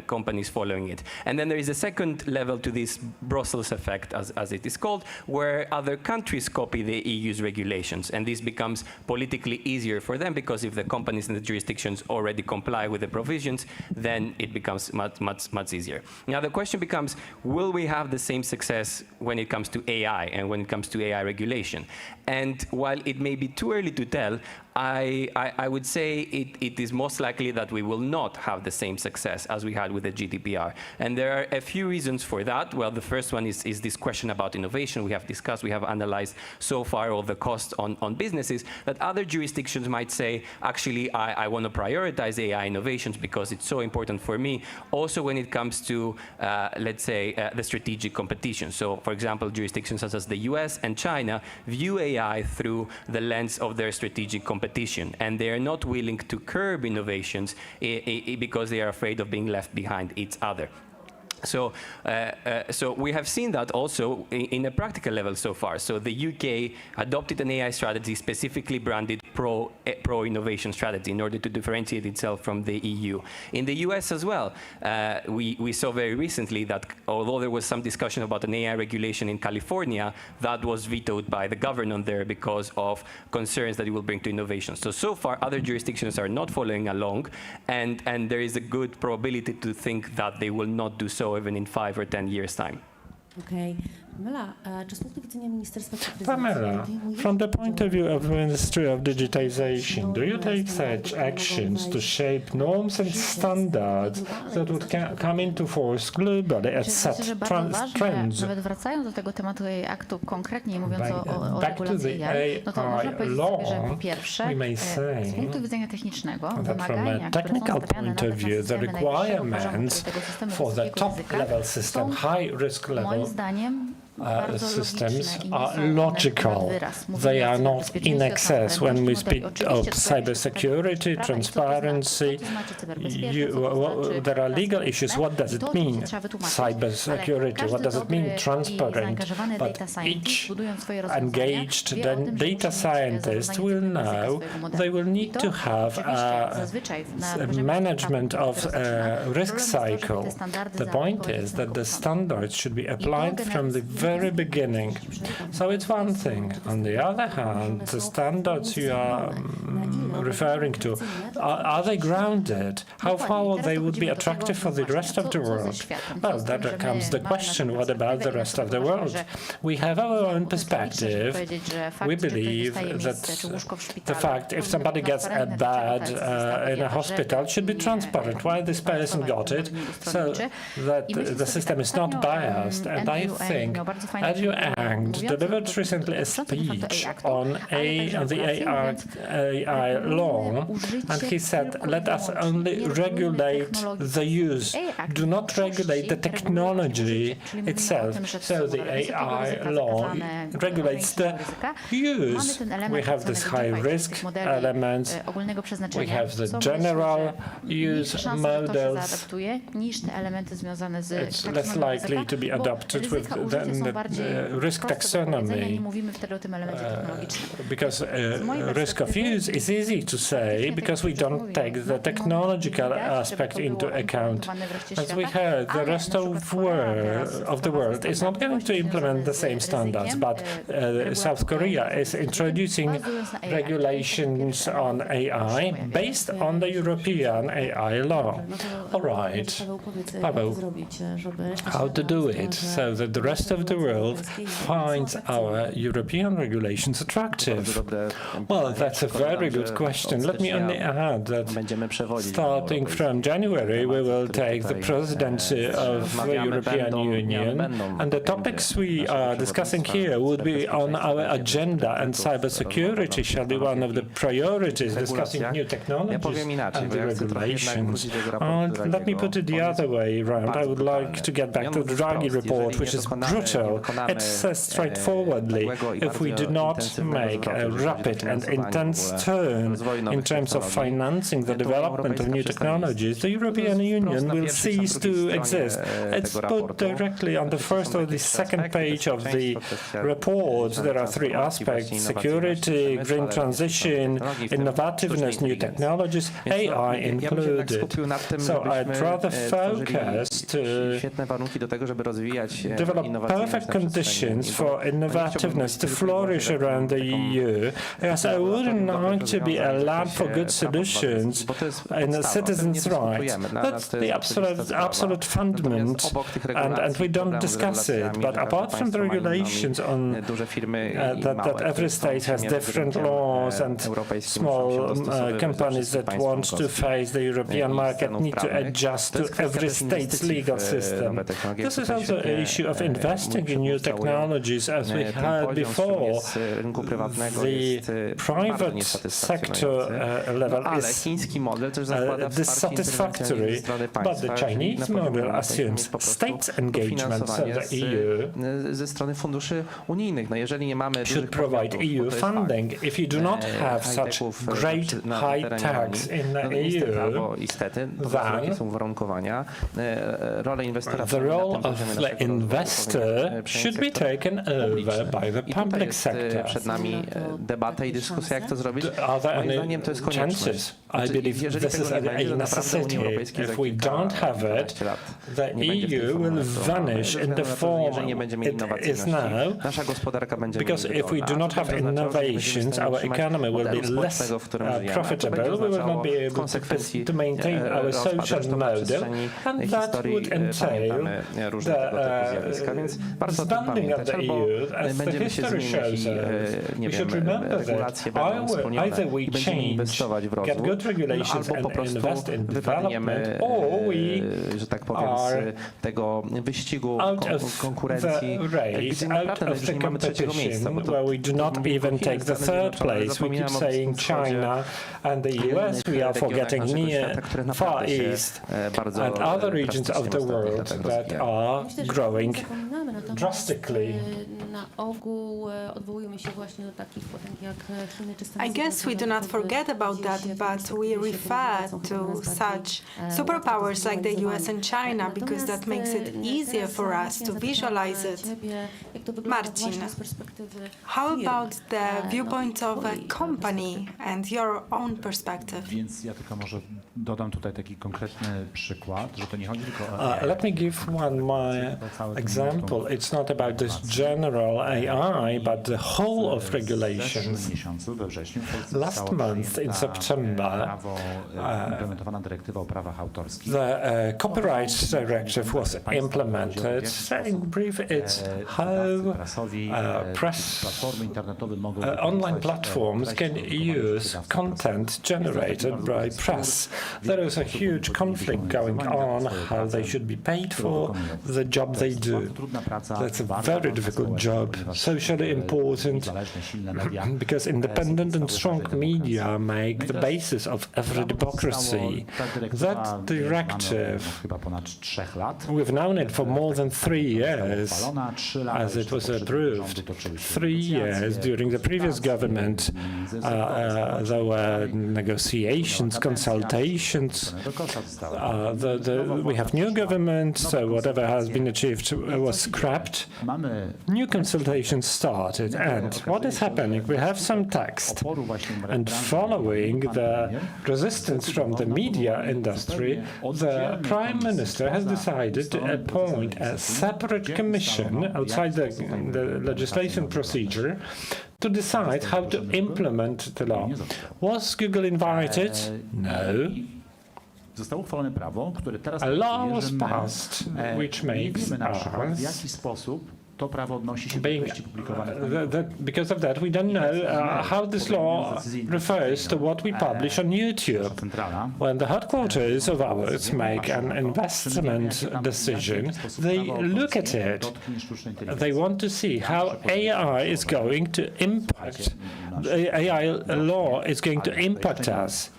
companies following it. And then there is a second level to this Brussels effect, as it is called, where other countries copy the EU's regulations, and this becomes politically easier for them, because if the companies and the jurisdictions already comply with the provisions, then it becomes much easier. Now the question becomes, will we have the same success when it comes to AI and when it comes to AI regulation? And while it may be too early to tell, I would say it is most likely that we will not have the same success as we had with the GDPR. And there are a few reasons for that. Well, the first one is this question about innovation we have discussed. We have analyzed internalized so far all the costs on businesses, that other jurisdictions might say, actually, I want to prioritize AI innovations because it's so important for me, also when it comes to, let's say, the strategic competition. So, for example, jurisdictions such as the US and China view AI through the lens of their strategic competition, and they are not willing to curb innovations because they are afraid of being left behind each other. So we have seen that also in a practical level so far. So the UK adopted an AI strategy specifically branded pro-innovation strategy in order to differentiate itself from the EU. In the US as well, we saw very recently that although there was some discussion about an AI regulation in California, that was vetoed by the government there because of concerns that it will bring to innovation. So far, other jurisdictions are not following along, and there is a good probability to think that they will not do so even in 5 or 10 years' time. Okay. Pamela, czy z punktu widzenia Ministerstwa Cyfryzacji Pamela, from the point of view of the Ministry of Digitization, do you take such actions to shape norms and standards that would come into force globally at such trends? Nawet wracając do tego tematu aktu konkretnie, mówiąc o Back to regulacji the AI, no to można powiedzieć law, sobie, że po pierwsze, we may say z punktu widzenia technicznego, that from wymagania, a które są technical stawiane point nawet of na view, the systemy najwyższego poziomu, requirements tego systemu for the wysokiego top ryzyka, level system, high risk moim level zdaniem systems are logical. They are not in excess. When we speak of cybersecurity, transparency, there are legal issues. What does it mean, cybersecurity? What does it mean, transparent? But each engaged data scientist will know they will need to have management of risk cycle. The point is that the standards should be applied from the very beginning. So it's one thing. On the other hand, the standards you are referring to, are they grounded? How far they would be attractive for the rest of the world? Well, that comes the question, what about the rest of the world? We have our own perspective. We believe that the fact if somebody gets a bed in a hospital should be transparent why this person got it, so that the system is not biased. And I think Edu Ang delivered recently a speech on the AI law, and he said, let us only regulate the use, do not regulate the technology itself. So the AI law regulates the use. We have this high risk element, we have the general use models. It's less likely to be adopted with the risk taxonomy, because risk of use is easy to say because we don't take the technological aspect into account. As we heard, the rest of the world is not going to implement the same standards, but South Korea is introducing regulations on AI based on the European AI law. All right, Paweł, how to do it so that the rest of the world finds our European regulations attractive? Well, that's a very good question. Let me only add that starting from January, we will take the presidency of the European Union, and the topics we are discussing here would be on our agenda, and cybersecurity shall be one of the priorities, discussing new technologies and the regulations. Let me put it the other way around. I would like to get back to the Draghi report, which is brutal. It says straightforwardly, if we do not make a rapid and intense turn in terms of financing the development of new technologies, the European Union will cease to exist. It's put directly on the first or the second page of the report. There are three aspects: security, green transition, innovativeness, new technologies, AI included. So I'd rather focus to develop perfect conditions for innovativeness to flourish around the EU, as I wouldn't like to be a lab for good solutions in a citizen's rights. That's the absolute fundament, and we don't discuss it. But apart from the regulations on that every state has different laws, and small companies that want to face the European market need to adjust to every state's legal system. This is also an issue of investing investing in new technologies as we had before, the private sector level is dissatisfactory, but the Chinese model assumes states' engagement, so the EU should provide EU funding. If you do not have such great high tax in the EU, then the role of the investor should be taken over by the public sector. Are there any chances? I believe this is a necessity. If we don't have it, the EU will vanish in the form it is now, because if we do not have innovations, our economy will be less profitable, we will not be able to maintain our social model, and that would entail the disbanding of the EU, as the history shows us. We should remember that either we change, get good regulations and invest in development, or we are out of the race, out of the competition, where we do not even take the third place. We keep saying China and the US, we are forgetting near Far East and other regions of the world that are growing drastically. I guess we do not forget about that, but we refer to such superpowers like the US and China because that makes it easier for us to visualize it. Marcin, how about the viewpoint of a company and your own perspective? Więc ja tylko może dodam tutaj taki konkretny przykład, że to nie chodzi tylko o Let me give my example. It's not about this general AI, but the whole of regulations. Last month in September, the Copyright Directive was implemented. In brief, it's how online platforms can use content generated by press. There is a huge conflict going on how they should be paid for the job they do. That's a very difficult job, socially important, because independent and strong media make the basis of every democracy. That directive, we've known it for more than 3 years, as it was approved. 3 years during the previous government, there were negotiations, consultations. We have new government, so whatever has been achieved was scrapped. New consultations started, and what is happening? We have some text, and following the resistance from the media industry, the Prime Minister has decided to appoint a separate commission outside the legislation procedure to decide how to implement the law. Was Google invited? No. A law was passed, which makes us because of that, we don't know how this law refers to what we publish on YouTube. When the headquarters of ours make an investment decision, they look at it. They want to see how AI is going to impact, the AI law is going to impact us.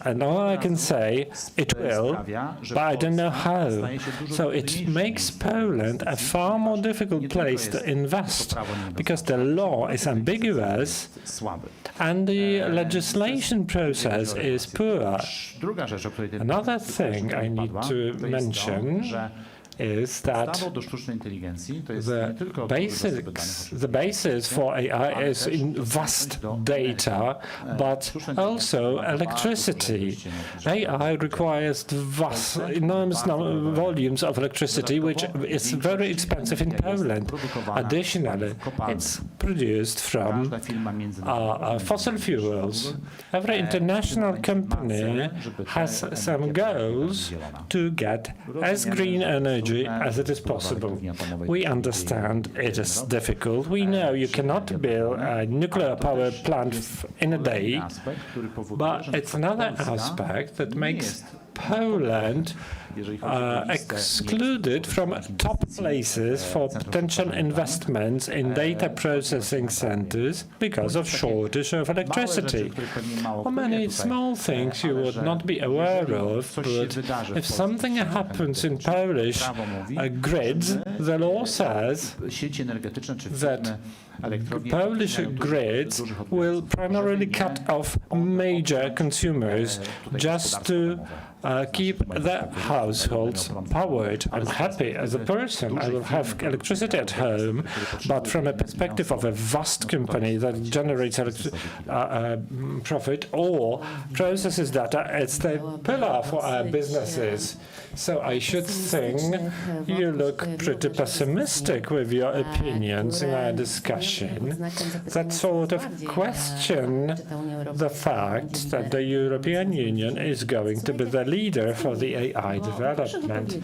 And all I can say, it will, but I don't know how. So it makes Poland a far more difficult place to invest, because the law is ambiguous and the legislation process is poor. Another thing I need to mention is that the basis for AI is in vast data, but also electricity. AI requires enormous volumes of electricity, which is very expensive in Poland. Additionally, it's produced from fossil fuels. Every international company has some goals to get as green energy as it is possible. We understand it is difficult. We know you cannot build a nuclear power plant in a day, but it's another aspect that makes Poland excluded from top places for potential investments in data processing centers because of shortage of electricity. Many small things you would not be aware of, but if something happens in Polish grids, the law says that Polish grids will primarily cut off major consumers just to keep the households powered. I'm happy as a person. I will have electricity at home, but from a perspective of a vast company that generates profit or processes data, it's the pillar for our businesses. So I should think you look pretty pessimistic with your opinions in our discussion. That sort of question the fact that the European Union is going to be the leader for the AI development.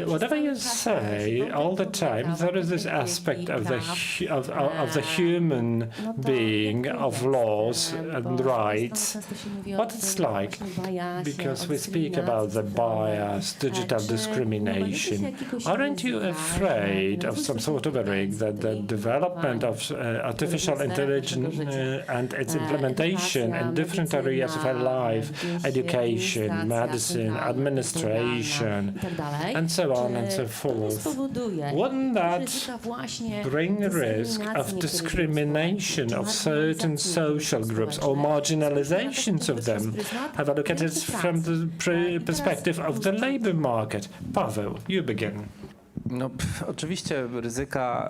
Whatever you say, all the time there is this aspect of the human being, of laws and rights. What it's like, because we speak about the bias, digital discrimination. Aren't you afraid of some sort of a rig that the development of artificial intelligence and its implementation in different areas of our life, education, medicine, administration, and so on and so forth, wouldn't that bring a risk of discrimination of certain social groups or marginalizations of them? Have a look at it from the perspective of the labor market. Paweł, you begin. No, oczywiście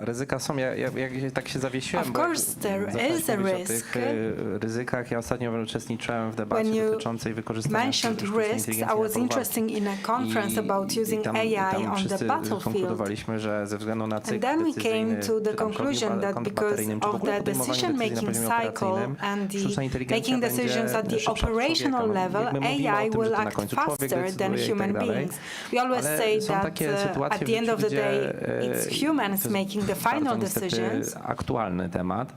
ryzyka są. Ja tak się zawiesiłem, Of course there is a risk. o tych ryzykach. Ja ostatnio uczestniczyłem w debacie dotyczącej wykorzystania mentioned risks, I was interested in a conference about using AI on the battlefield. Konkludowaliśmy, że ze względu na cykl And then we came to the conclusion that because of the decision-making cycle and the making decisions at the operational level, AI will act faster than human beings. We always say that at the end of the day, it's humans making the final decisions. Aktualny temat.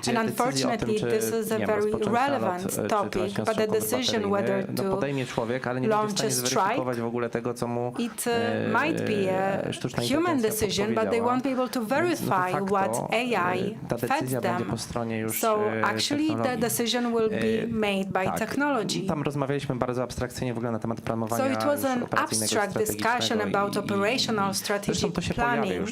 And unfortunately, this is a very relevant topic, but the decision whether to launch a strike, it might be a human decision, but they won't be able to verify what AI fed them. So actually, the decision will be made by technology. Tam rozmawialiśmy bardzo abstrakcyjnie w ogóle na temat planowania. So it was an abstract discussion about operational strategic planning.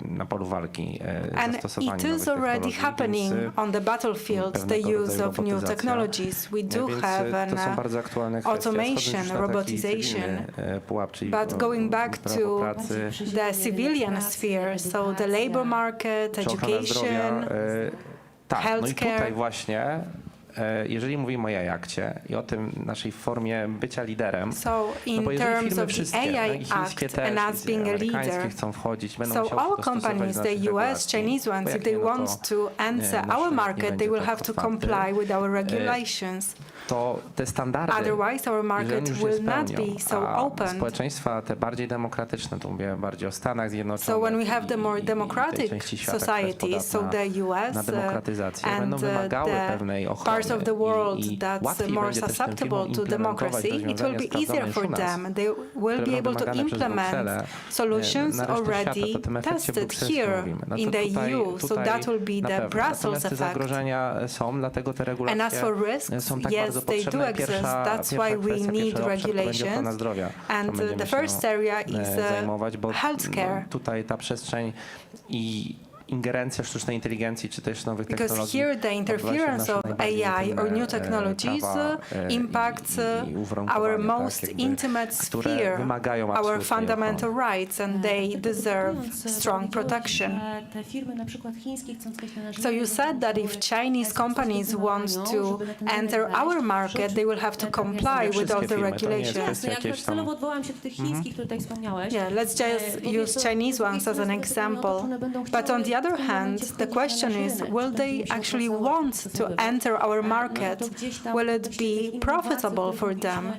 Na polu walki, and it is already happening on the battlefield, the use of new technologies. We do have an automation, robotization, but going back to the civilian sphere, so the labor market, education, healthcare. Tutaj właśnie jeżeli mówimy o AI-akcie i o tym naszej formie bycia liderem, in terms of the AI Act and us being a leader, chcą wchodzić, so our companies, the US, Chinese ones, if they want to enter our market, they will have to comply with our regulations. To te standardy, otherwise our market will not be so open. Społeczeństwa te bardziej demokratyczne, tu mówię bardziej o Stanach Zjednoczonych. So when we have the more democratic societies, so the US and the parts of the world that's more susceptible to democracy, it will be easier for them. They will be able to implement solutions already tested here in the EU. So that will be the Brussels effect. And as for risks, yes, they do exist. That's why we need regulations. And the first area is healthcare. Tutaj ta przestrzeń i ingerencja sztucznej inteligencji czy też nowych technologii. Because here the interference of AI or new technologies impacts our most intimate sphere, our fundamental rights, and they deserve strong protection. So you said that if Chinese companies want to enter our market, they will have to comply with all the regulations. Yeah, let's just use Chinese ones as an example. But on the other hand, the question is, will they actually want to enter our market? Will it be profitable for them?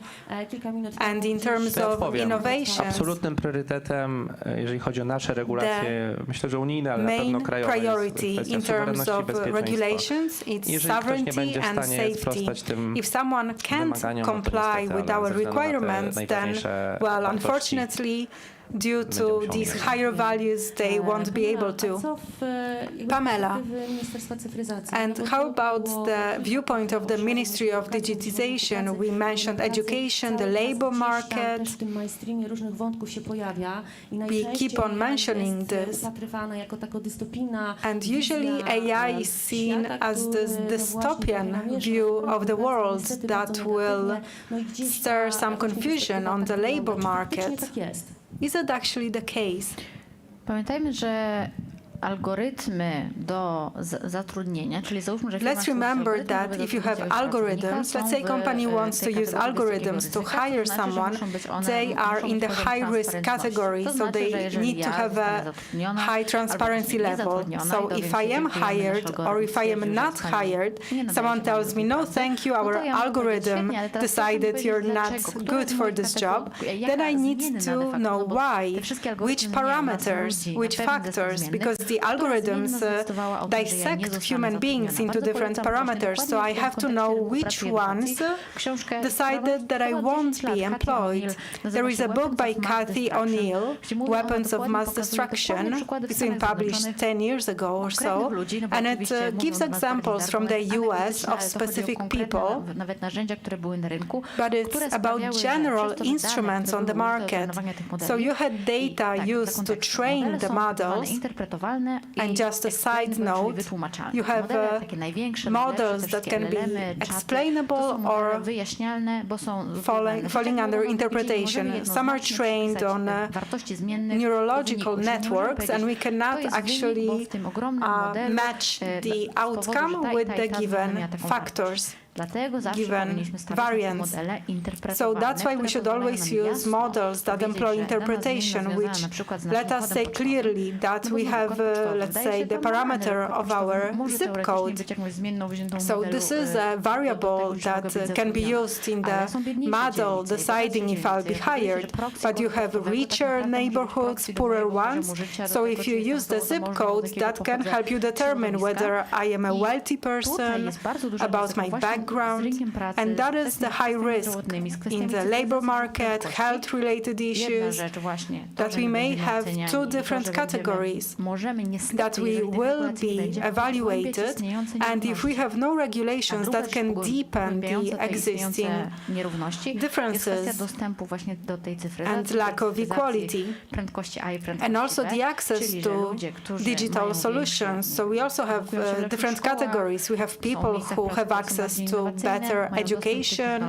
And in terms of innovation, absolutnym priorytetem, jeżeli chodzi o nasze regulacje, myślę, że unijne, ale na pewno main krajowe, priority jest kwestia in terms suwerenności i of bezpieczeństwa. regulations, it's Jeżeli ktoś nie sovereignty będzie w and stanie safety. sprostać tym If someone can't wymaganiom, no to comply niestety, with ale our ze względu na te requirements, then, najważniejsze well, wartości unfortunately, due to these higher values, they won't be able to. Pamela, and how about the viewpoint of the Ministry of Digitization? We mentioned education, the labor market. We keep on mentioning this. And usually AI is seen as this dystopian view of the world that will stir some confusion on the labor market. Is that actually the case? Pamiętajmy, że algorytmy do zatrudnienia, czyli załóżmy, że Let's remember that if you have algorithms, let's say a company wants to use algorithms to hire someone, they are in the high-risk category, so they need to have a high transparency level. So if I am hired or if I am not hired, someone tells me, no, thank you, our algorithm decided you're not good for this job, then I need to know why, which parameters, which factors, because the algorithms dissect human beings into different parameters, so I have to know which ones decided that I won't be employed. There is a book by Cathy O'Neill, Weapons of Mass Destruction. It's been published 10 years ago or so, and it gives examples from the US of specific people, but it's about general instruments on the market. So you had data used to train the models. And just a side note, you have models that can be explainable or falling under interpretation. Some are trained on neurological networks, and we cannot actually match the outcome with the given factors. Given variance. So that's why we should always use models that employ interpretation, which let us say clearly that we have, let's say, the parameter of our zip code. So this is a variable that can be used in the model deciding if I'll be hired, but you have richer neighborhoods, poorer ones. So if you use the zip code, that can help you determine whether I am a wealthy person, about my background, and that is the high risk in the labor market, health-related issues, that we may have two different categories, that we will be evaluated, and if we have no regulations that can deepen the existing differences and lack of equality, and also the access to digital solutions. So we also have different categories. We have people who have access to better education,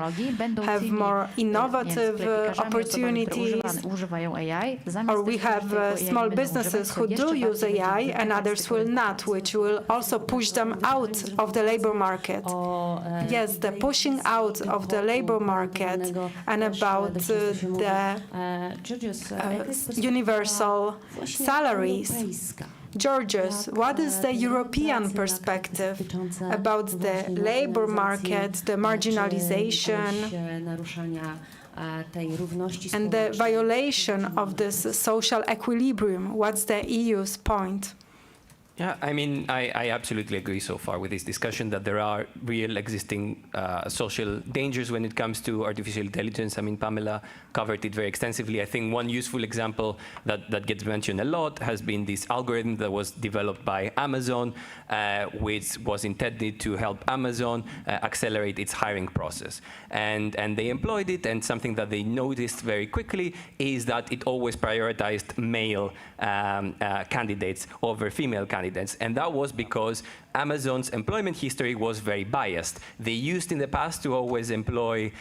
have more innovative opportunities, or we have small businesses who do use AI and others will not, which will also push them out of the labor market. Yes, the pushing out of the labor market and about the universal salaries. Georgios, what is the European perspective about the labor market, the marginalization, and the violation of this social equilibrium? What's the EU's point? Yeah, I mean, I absolutely agree so far with this discussion that there are real existing social dangers when it comes to artificial intelligence. I mean, Pamela covered it very extensively. I think one useful example that gets mentioned a lot has been this algorithm that was developed by Amazon, which was intended to help Amazon accelerate its hiring process. And they employed it, and something that they noticed very quickly is that it always prioritized male candidates over female candidates. And that was because Amazon's employment history was very biased. They used in the past to always employ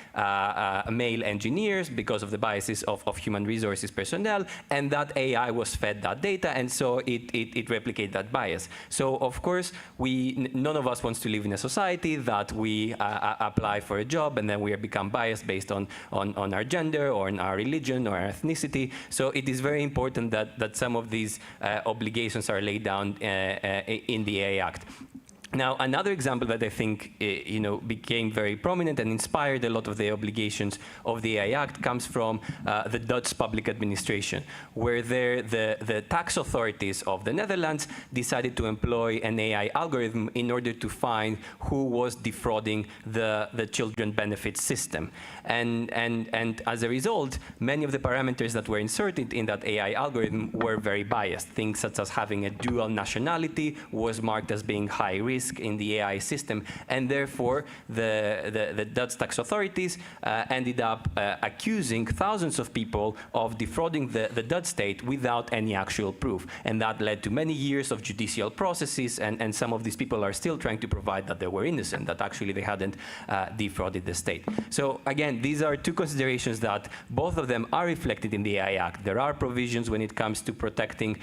male engineers because of the biases of human resources personnel, and that AI was fed that data, and so it replicated that bias. So of course, none of us wants to live in a society that we apply for a job and then we become biased based on our gender or on our religion or our ethnicity. So it is very important that some of these obligations are laid down in the AI Act. Now, another example that I think became very prominent and inspired a lot of the obligations of the AI Act comes from the Dutch public administration, where the tax authorities of the Netherlands decided to employ an AI algorithm in order to find who was defrauding the children benefits system. And as a result, many of the parameters that were inserted in that AI algorithm were very biased. Things such as having a dual nationality was marked as being high risk in the AI system, and therefore the Dutch tax authorities ended up accusing thousands of people of defrauding the Dutch state without any actual proof. And that led to many years of judicial processes, and some of these people are still trying to provide that they were innocent, that actually they hadn't defrauded the state. So again, these are two considerations that both of them are reflected in the AI Act. There are provisions when it comes to protecting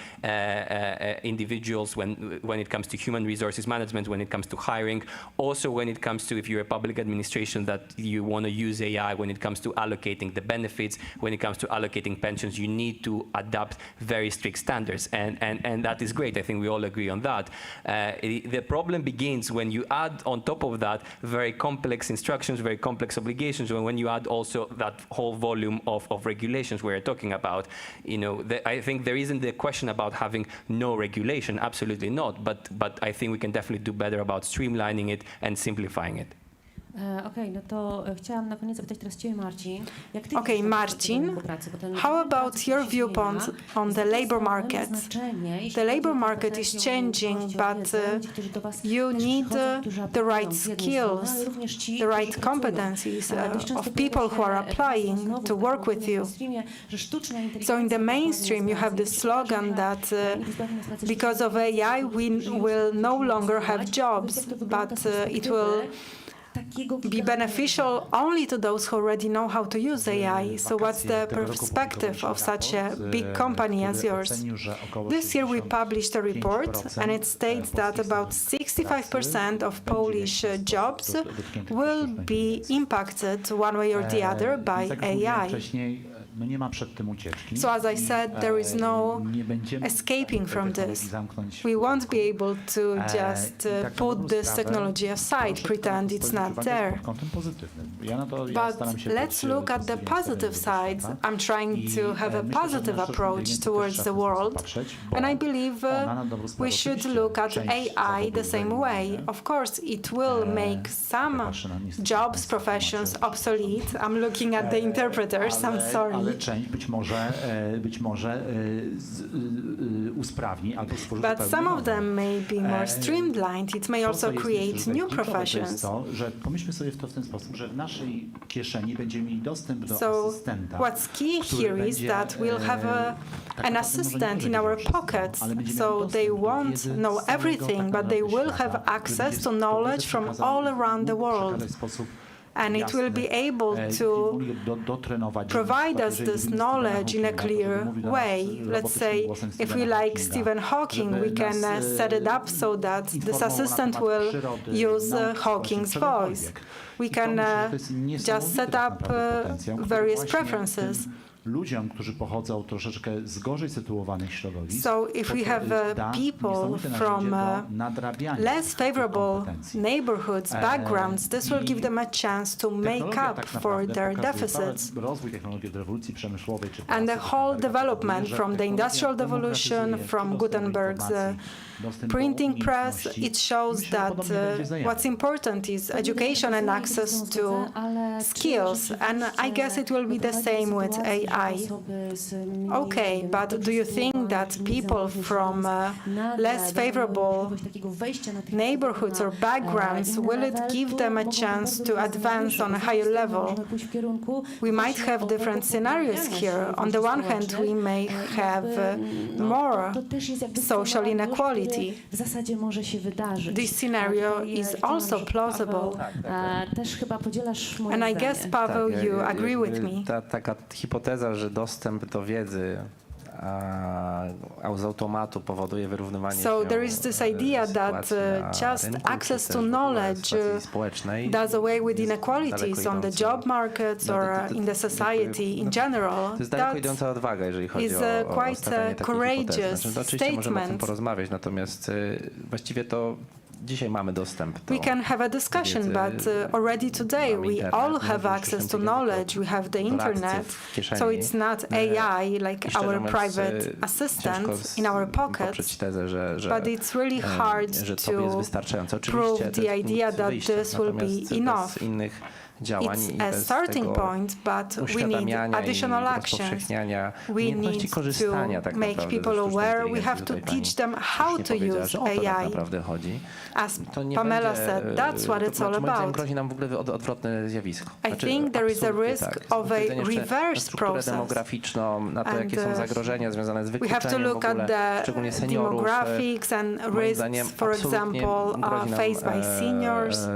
individuals, when it comes to human resources management, when it comes to hiring, also when it comes to, if you're a public administration, that you want to use AI when it comes to allocating the benefits, when it comes to allocating pensions, you need to adopt very strict standards, and that is great. I think we all agree on that. The problem begins when you add on top of that very complex instructions, very complex obligations, when you add also that whole volume of regulations we're talking about. I think there isn't the question about having no regulation, absolutely not, but I think we can definitely do better about streamlining it and simplifying it. Okej, no to chciałam na koniec zapytać teraz Ciebie, Marcin. Jak ty Okay, widzisz Marcin, rynku pracy? Bo ten how rynek about pracy your się viewpoint zmienia. on the labor market? The labor market is changing, but you need the right skills, the right competencies of people who are applying to work with you. So in the mainstream, you have the slogan that because of AI, we will no longer have jobs, but it will be beneficial only to those who already know how to use AI. So what's the perspective of such a big company as yours? This year we published a report, and it states that about 65% of Polish jobs will be impacted one way or the other by AI. So as I said, there is no escaping from this. We won't be able to just put this technology aside, pretend it's not there. But let's look at the positive side. I'm trying to have a positive approach towards the world, and I believe we should look at AI the same way. Of course, it will make some jobs, professions obsolete. I'm looking at the interpreters, I'm sorry. But some of them may be more streamlined. It may also create new professions. So what's key here is that we'll have an assistant in our pockets. So they won't know everything, but they will have access to knowledge from all around the world. And it will be able to provide us this knowledge in a clear way. Let's say, if we like Stephen Hawking, we can set it up so that this assistant will use Hawking's voice. We can just set up various preferences. So if we have people from less favorable neighborhoods, backgrounds, this will give them a chance to make up for their deficits. And the whole development from the Industrial Revolution, from Gutenberg's printing press, it shows that what's important is education and access to skills. And I guess it will be the same with AI. Okay, but do you think that people from less favorable neighborhoods or backgrounds, will it give them a chance to advance on a higher level? We might have different scenarios here. On the one hand, we may have more social inequality. This scenario is also plausible. And I guess, Paweł, you agree with me. Taka hipoteza, że dostęp do wiedzy z automatu powoduje wyrównywanie So się there is this idea that sytuacji na just rynku, access czy to też w ogóle knowledge sytuacji społecznej does away with jest inequalities daleko on the idące. job markets or in the society in general. To jest daleko That idąca odwaga, jeżeli chodzi is o quite stawianie a takich courageous hipotez. Znaczy, oczywiście możemy o tym statement. porozmawiać, natomiast właściwie to dzisiaj mamy dostęp do We can have a discussion, wiedzy, but already today mamy we internet, all możemy have w access to przyszłym knowledge. We tygodniu have the doradcy internet, w kieszeni. so it's not AI like I szczerze our mówiąc, private ciężko assistant in our pockets. poprzeć tezę, że But it's really hard że to jest to wystarczające. prove Oczywiście to the jest idea punkt that wyjścia, this will be natomiast enough. bez innych działań i It's a bez starting tego point, but we need uświadamiania additional i actions. rozpowszechniania We umiejętności need korzystania to tak make naprawdę people ze sztucznej aware. We inteligencji. have to Tutaj teach pani them how słusznie to powiedziała, use że o to tak AI. naprawdę chodzi. As To nie Pamela będzie, said, that's what to it's all moim zdaniem about. grozi nam w ogóle odwrotne zjawisko. I think there is a absolutnie risk tak. Z of punktu a widzenia jeszcze na reverse strukturę process. demograficzną, na to, jakie są And, zagrożenia związane z We have to wykluczeniem w look at ogóle, the szczególnie seniorów. demographics and Moim risks, zdaniem for absolutnie example, grozi nam, faced by seniors.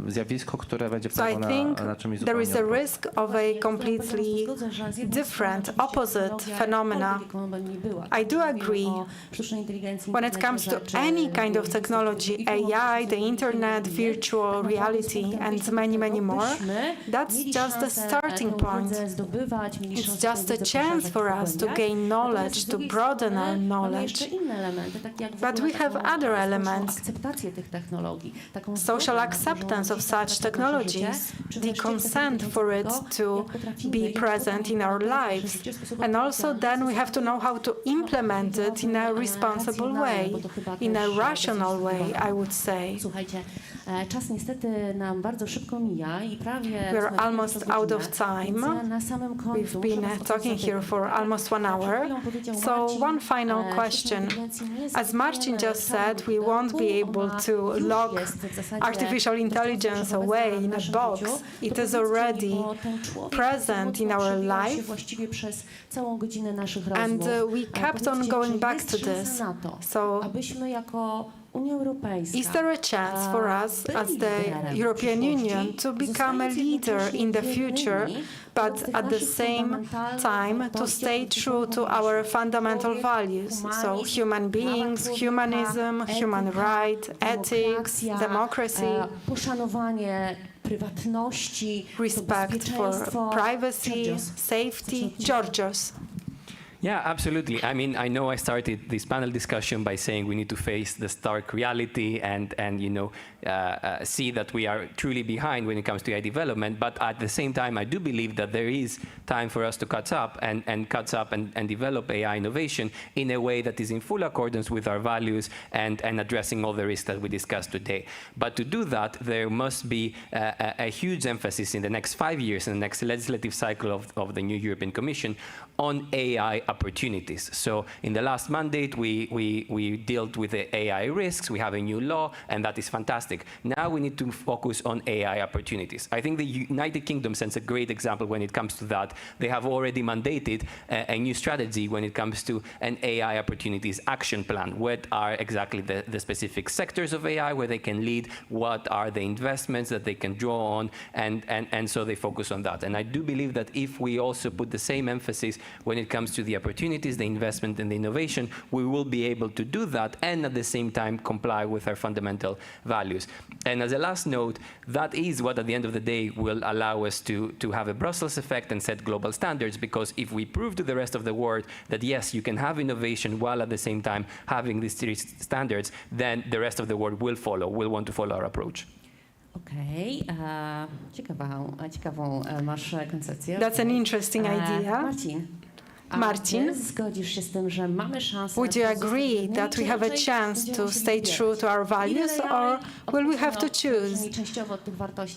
zjawisko, które będzie So I wpływało think na czymś there is a zupełnie risk of a completely different, opposite phenomena. I do agree. When it comes to any kind of technology, AI, the internet, virtual reality, and many, many more, that's just the starting point. It's just a chance for us to gain knowledge, to broaden our knowledge. But we have other elements. Social acceptance of such technologies, the consent for it to be present in our lives. And also then we have to know how to implement it in a responsible way, in a rational way, I would say. Słuchajcie, czas niestety nam bardzo szybko mija i prawie We're almost out of time. na samym końcu We've been talking here for almost 1 hour. So one final question. As Marcin just said, we won't be able to lock artificial intelligence away in a box. It is already present in our life. And we kept on going back to this. So is there a chance for us as the European Union to become a leader in the future, but at the same time to stay true to our fundamental values? So human beings, humanism, human rights, ethics, democracy, respect for privacy, safety. Giorgos. Yeah, absolutely. I mean, I know I started this panel discussion by saying we need to face the stark reality and see that we are truly behind when it comes to AI development. But at the same time, I do believe that there is time for us to catch up and develop AI innovation in a way that is in full accordance with our values and addressing all the risks that we discussed today. But to do that, there must be a huge emphasis in the next 5 years, in the next legislative cycle of the new European Commission, on AI opportunities. So in the last mandate, we dealt with the AI risks. We have a new law, and that is fantastic. Now we need to focus on AI opportunities. I think the United Kingdom sends a great example when it comes to that. They have already mandated a new strategy when it comes to an AI opportunities action plan. What are exactly the specific sectors of AI where they can lead? What are the investments that they can draw on? And so they focus on that. And I do believe that if we also put the same emphasis when it comes to the opportunities, the investment and the innovation, we will be able to do that and at the same time comply with our fundamental values. And as a last note, that is what at the end of the day will allow us to have a Brussels effect and set global standards, because if we prove to the rest of the world that yes, you can have innovation while at the same time having these three standards, then the rest of the world will want to follow our approach. Okej, ciekawą masz koncepcję. That's an interesting idea. Marcin, zgodzisz się z tym, że mamy szansę? would you agree that we have a chance to stay true to our values, or will we have to choose?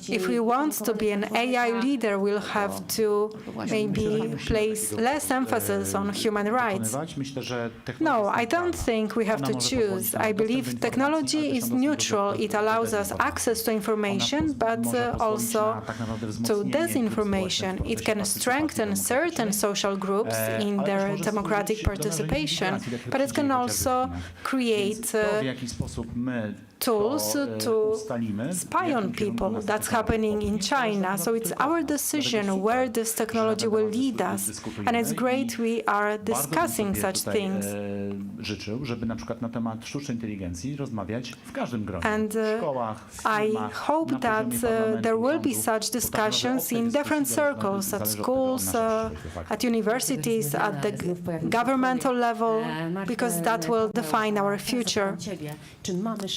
If we want to be an AI leader, we'll have to maybe place less emphasis on human rights. No, I don't think we have to choose. I believe technology is neutral. It allows us access to information, but also to disinformation. It can strengthen certain social groups in their democratic participation, but it can also create tools to spy on people. That's happening in China. So it's our decision where this technology will lead us. And it's great we are discussing such things. Życzył, żeby na przykład na temat sztucznej inteligencji rozmawiać w każdym gronie, And w szkołach, w I firmach, hope na that poziomie parlamentu there i will be rządów, such bo tak discussions naprawdę in od tej different dyskusji circles, at zależy od tego schools, nasza przyszłość de facto. at universities, at the governmental level, because that will define our future.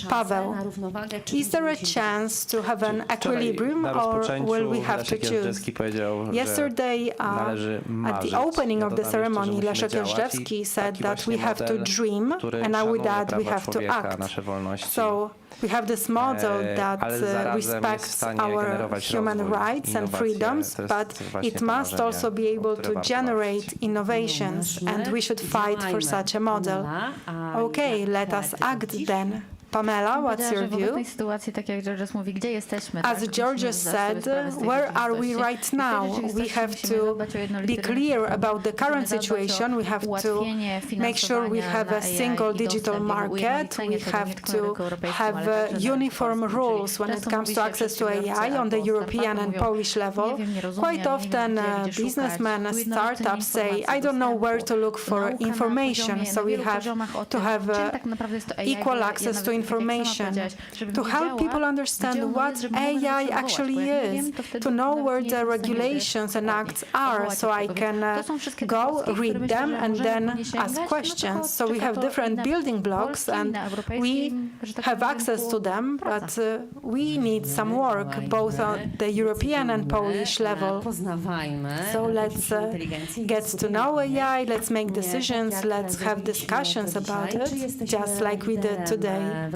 Paweł, is there a chance to have an equilibrium, or will we have to choose? Yesterday, at the opening of the ceremony, Leszek Jeżdżewski said that we have to dream, and I would add we have to act. So we have this model that respects our human rights and freedoms, but it must also be able to generate innovations, and we should fight for such a model. Okay, let us act then. Pamela, what's your W view? obecnej sytuacji, tak jak Giorgos mówi, gdzie jesteśmy? As Giorgos said, where are we right now? We have to be clear about the current situation. We have to make sure we have a single digital market. We have to have uniform rules when it comes to access to AI on the European and Polish level. Quite often businessmen and startups say, I don't know where to look for information, so we have to have equal access to information, to help people understand what AI actually is, to know where the regulations and acts are, so I can go, read them, and then ask questions. So we have different building blocks, and we have access to them, but we need some work, both on the European and Polish level. So let's get to know AI, let's make decisions, let's have discussions about it, just like we did today.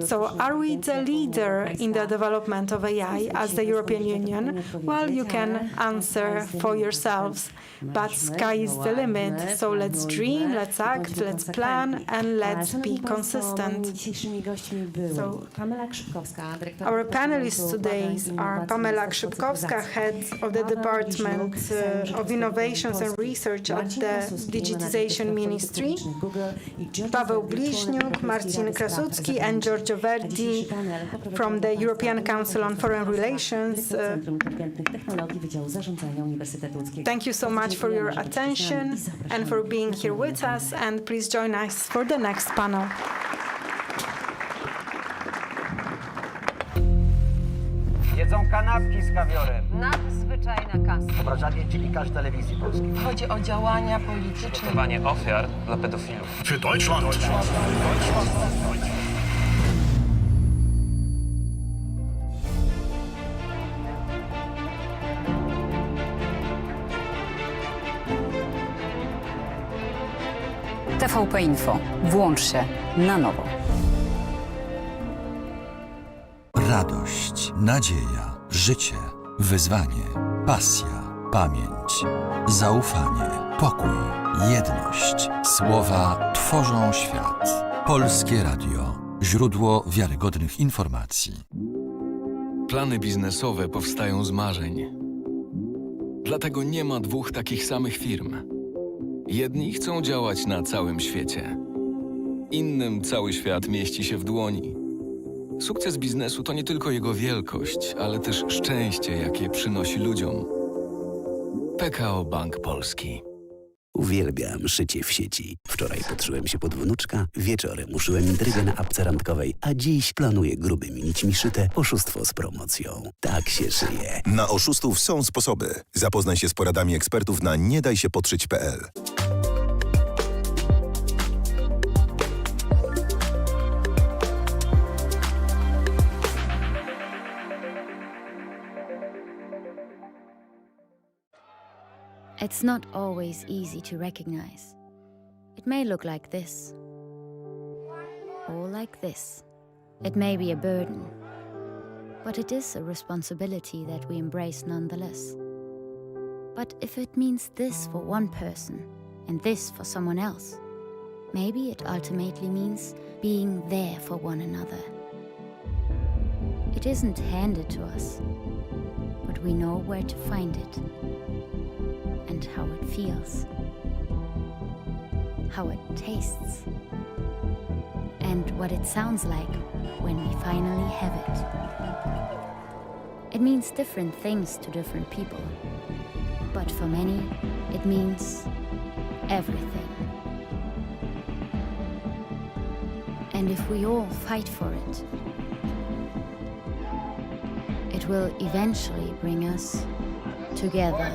So are we the leader in the development of AI as the European Union? Well, you can answer for yourselves, but sky is the limit. So let's dream, let's act, let's plan, and let's be consistent. So our panelists today are Pamela Krzypkowska, head of the Department of Innovations and Research at the Digitization Ministry, Paweł Bliźniuk, Marcin, Krasuski, and Giorgos Verdi from the European Council on Foreign Relations. Thank you so much for your attention and for being here with us, and please join us for the next panel. Jedzą kanapki z kawiorem. Nadzwyczajna kasa. Obrażanie dziennikarzy telewizji polskiej. Chodzi o działania polityczne. Przygotowanie ofiar dla pedofilów. Für Deutschland. TVP Info. Włącz się na nowo. Radość, nadzieja, życie, wyzwanie, pasja, pamięć, zaufanie, pokój, jedność. Słowa tworzą świat. Polskie Radio. Źródło wiarygodnych informacji. Plany biznesowe powstają z marzeń. Dlatego nie ma dwóch takich samych firm. Jedni chcą działać na całym świecie. Innym cały świat mieści się w dłoni. Sukces biznesu to nie tylko jego wielkość, ale też szczęście, jakie przynosi ludziom. PKO Bank Polski. Uwielbiam szycie w sieci. Wczoraj podszyłem się pod wnuczka, wieczorem uszyłem intrygę na apce randkowej, a dziś planuję grubymi nićmi szyte oszustwo z promocją. Tak się szyje. Na oszustów są sposoby. Zapoznaj się z poradami ekspertów na niedajsiepodszyć.pl. It's not always easy to recognize. It may look like this, or like this. It may be a burden, but it is a responsibility that we embrace nonetheless. But if it means this for one person and this for someone else, maybe it ultimately means being there for one another. It isn't handed to us, but we know where to find it. And how it feels, how it tastes, and what it sounds like when we finally have it. It means different things to different people, but for many, it means everything. And if we all fight for it, it will eventually bring us together.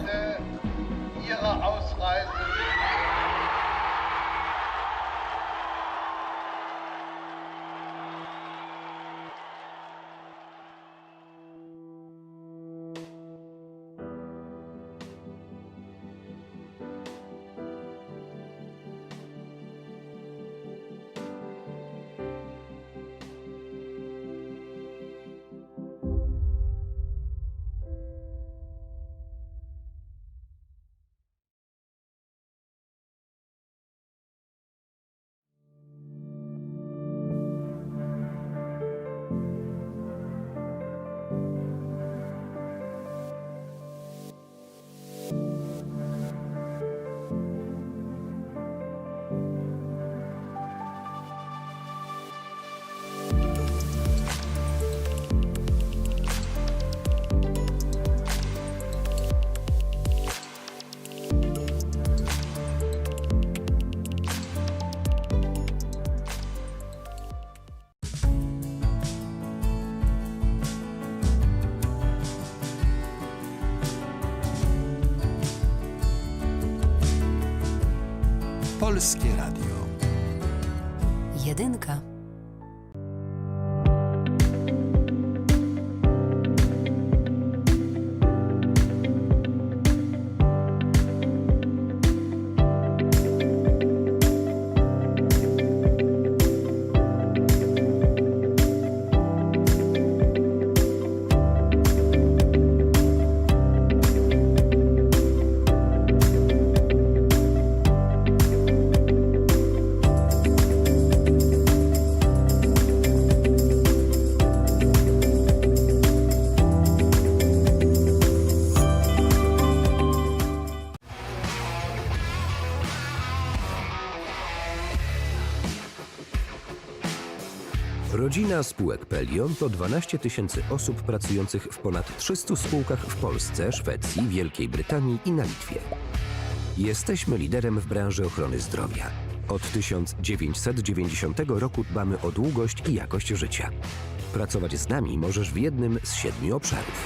Polskie Radio. Jedynka. Rodzina spółek Pelion to 12 000 osób pracujących w ponad 300 spółkach w Polsce, Szwecji, Wielkiej Brytanii i na Litwie. Jesteśmy liderem w branży ochrony zdrowia. Od 1990 roku dbamy o długość i jakość życia. Pracować z nami możesz w jednym z 7 obszarów.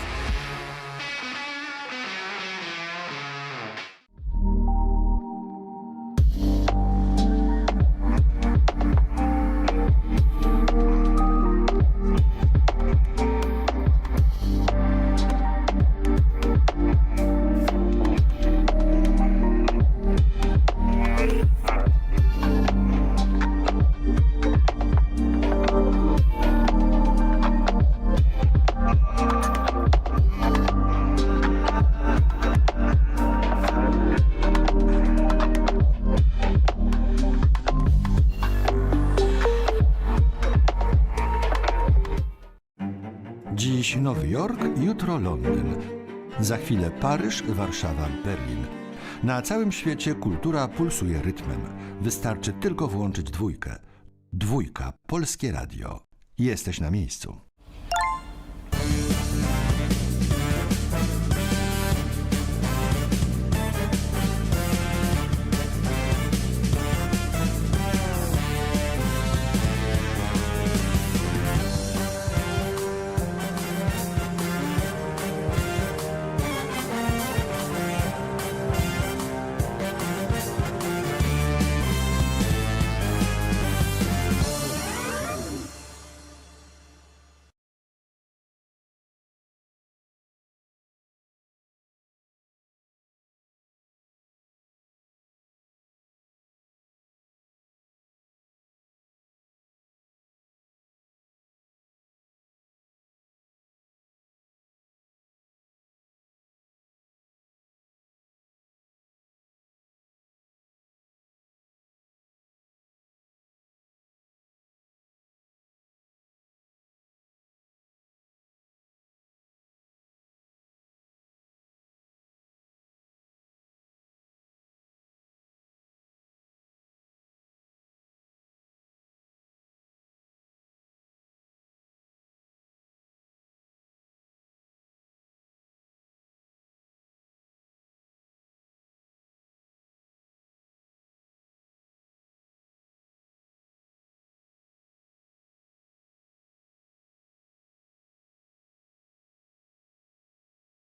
Dziś Nowy Jork, jutro Londyn. Za chwilę Paryż, Warszawa, Berlin. Na całym świecie kultura pulsuje rytmem. Wystarczy tylko włączyć dwójkę. Dwójka, Polskie Radio. Jesteś na miejscu.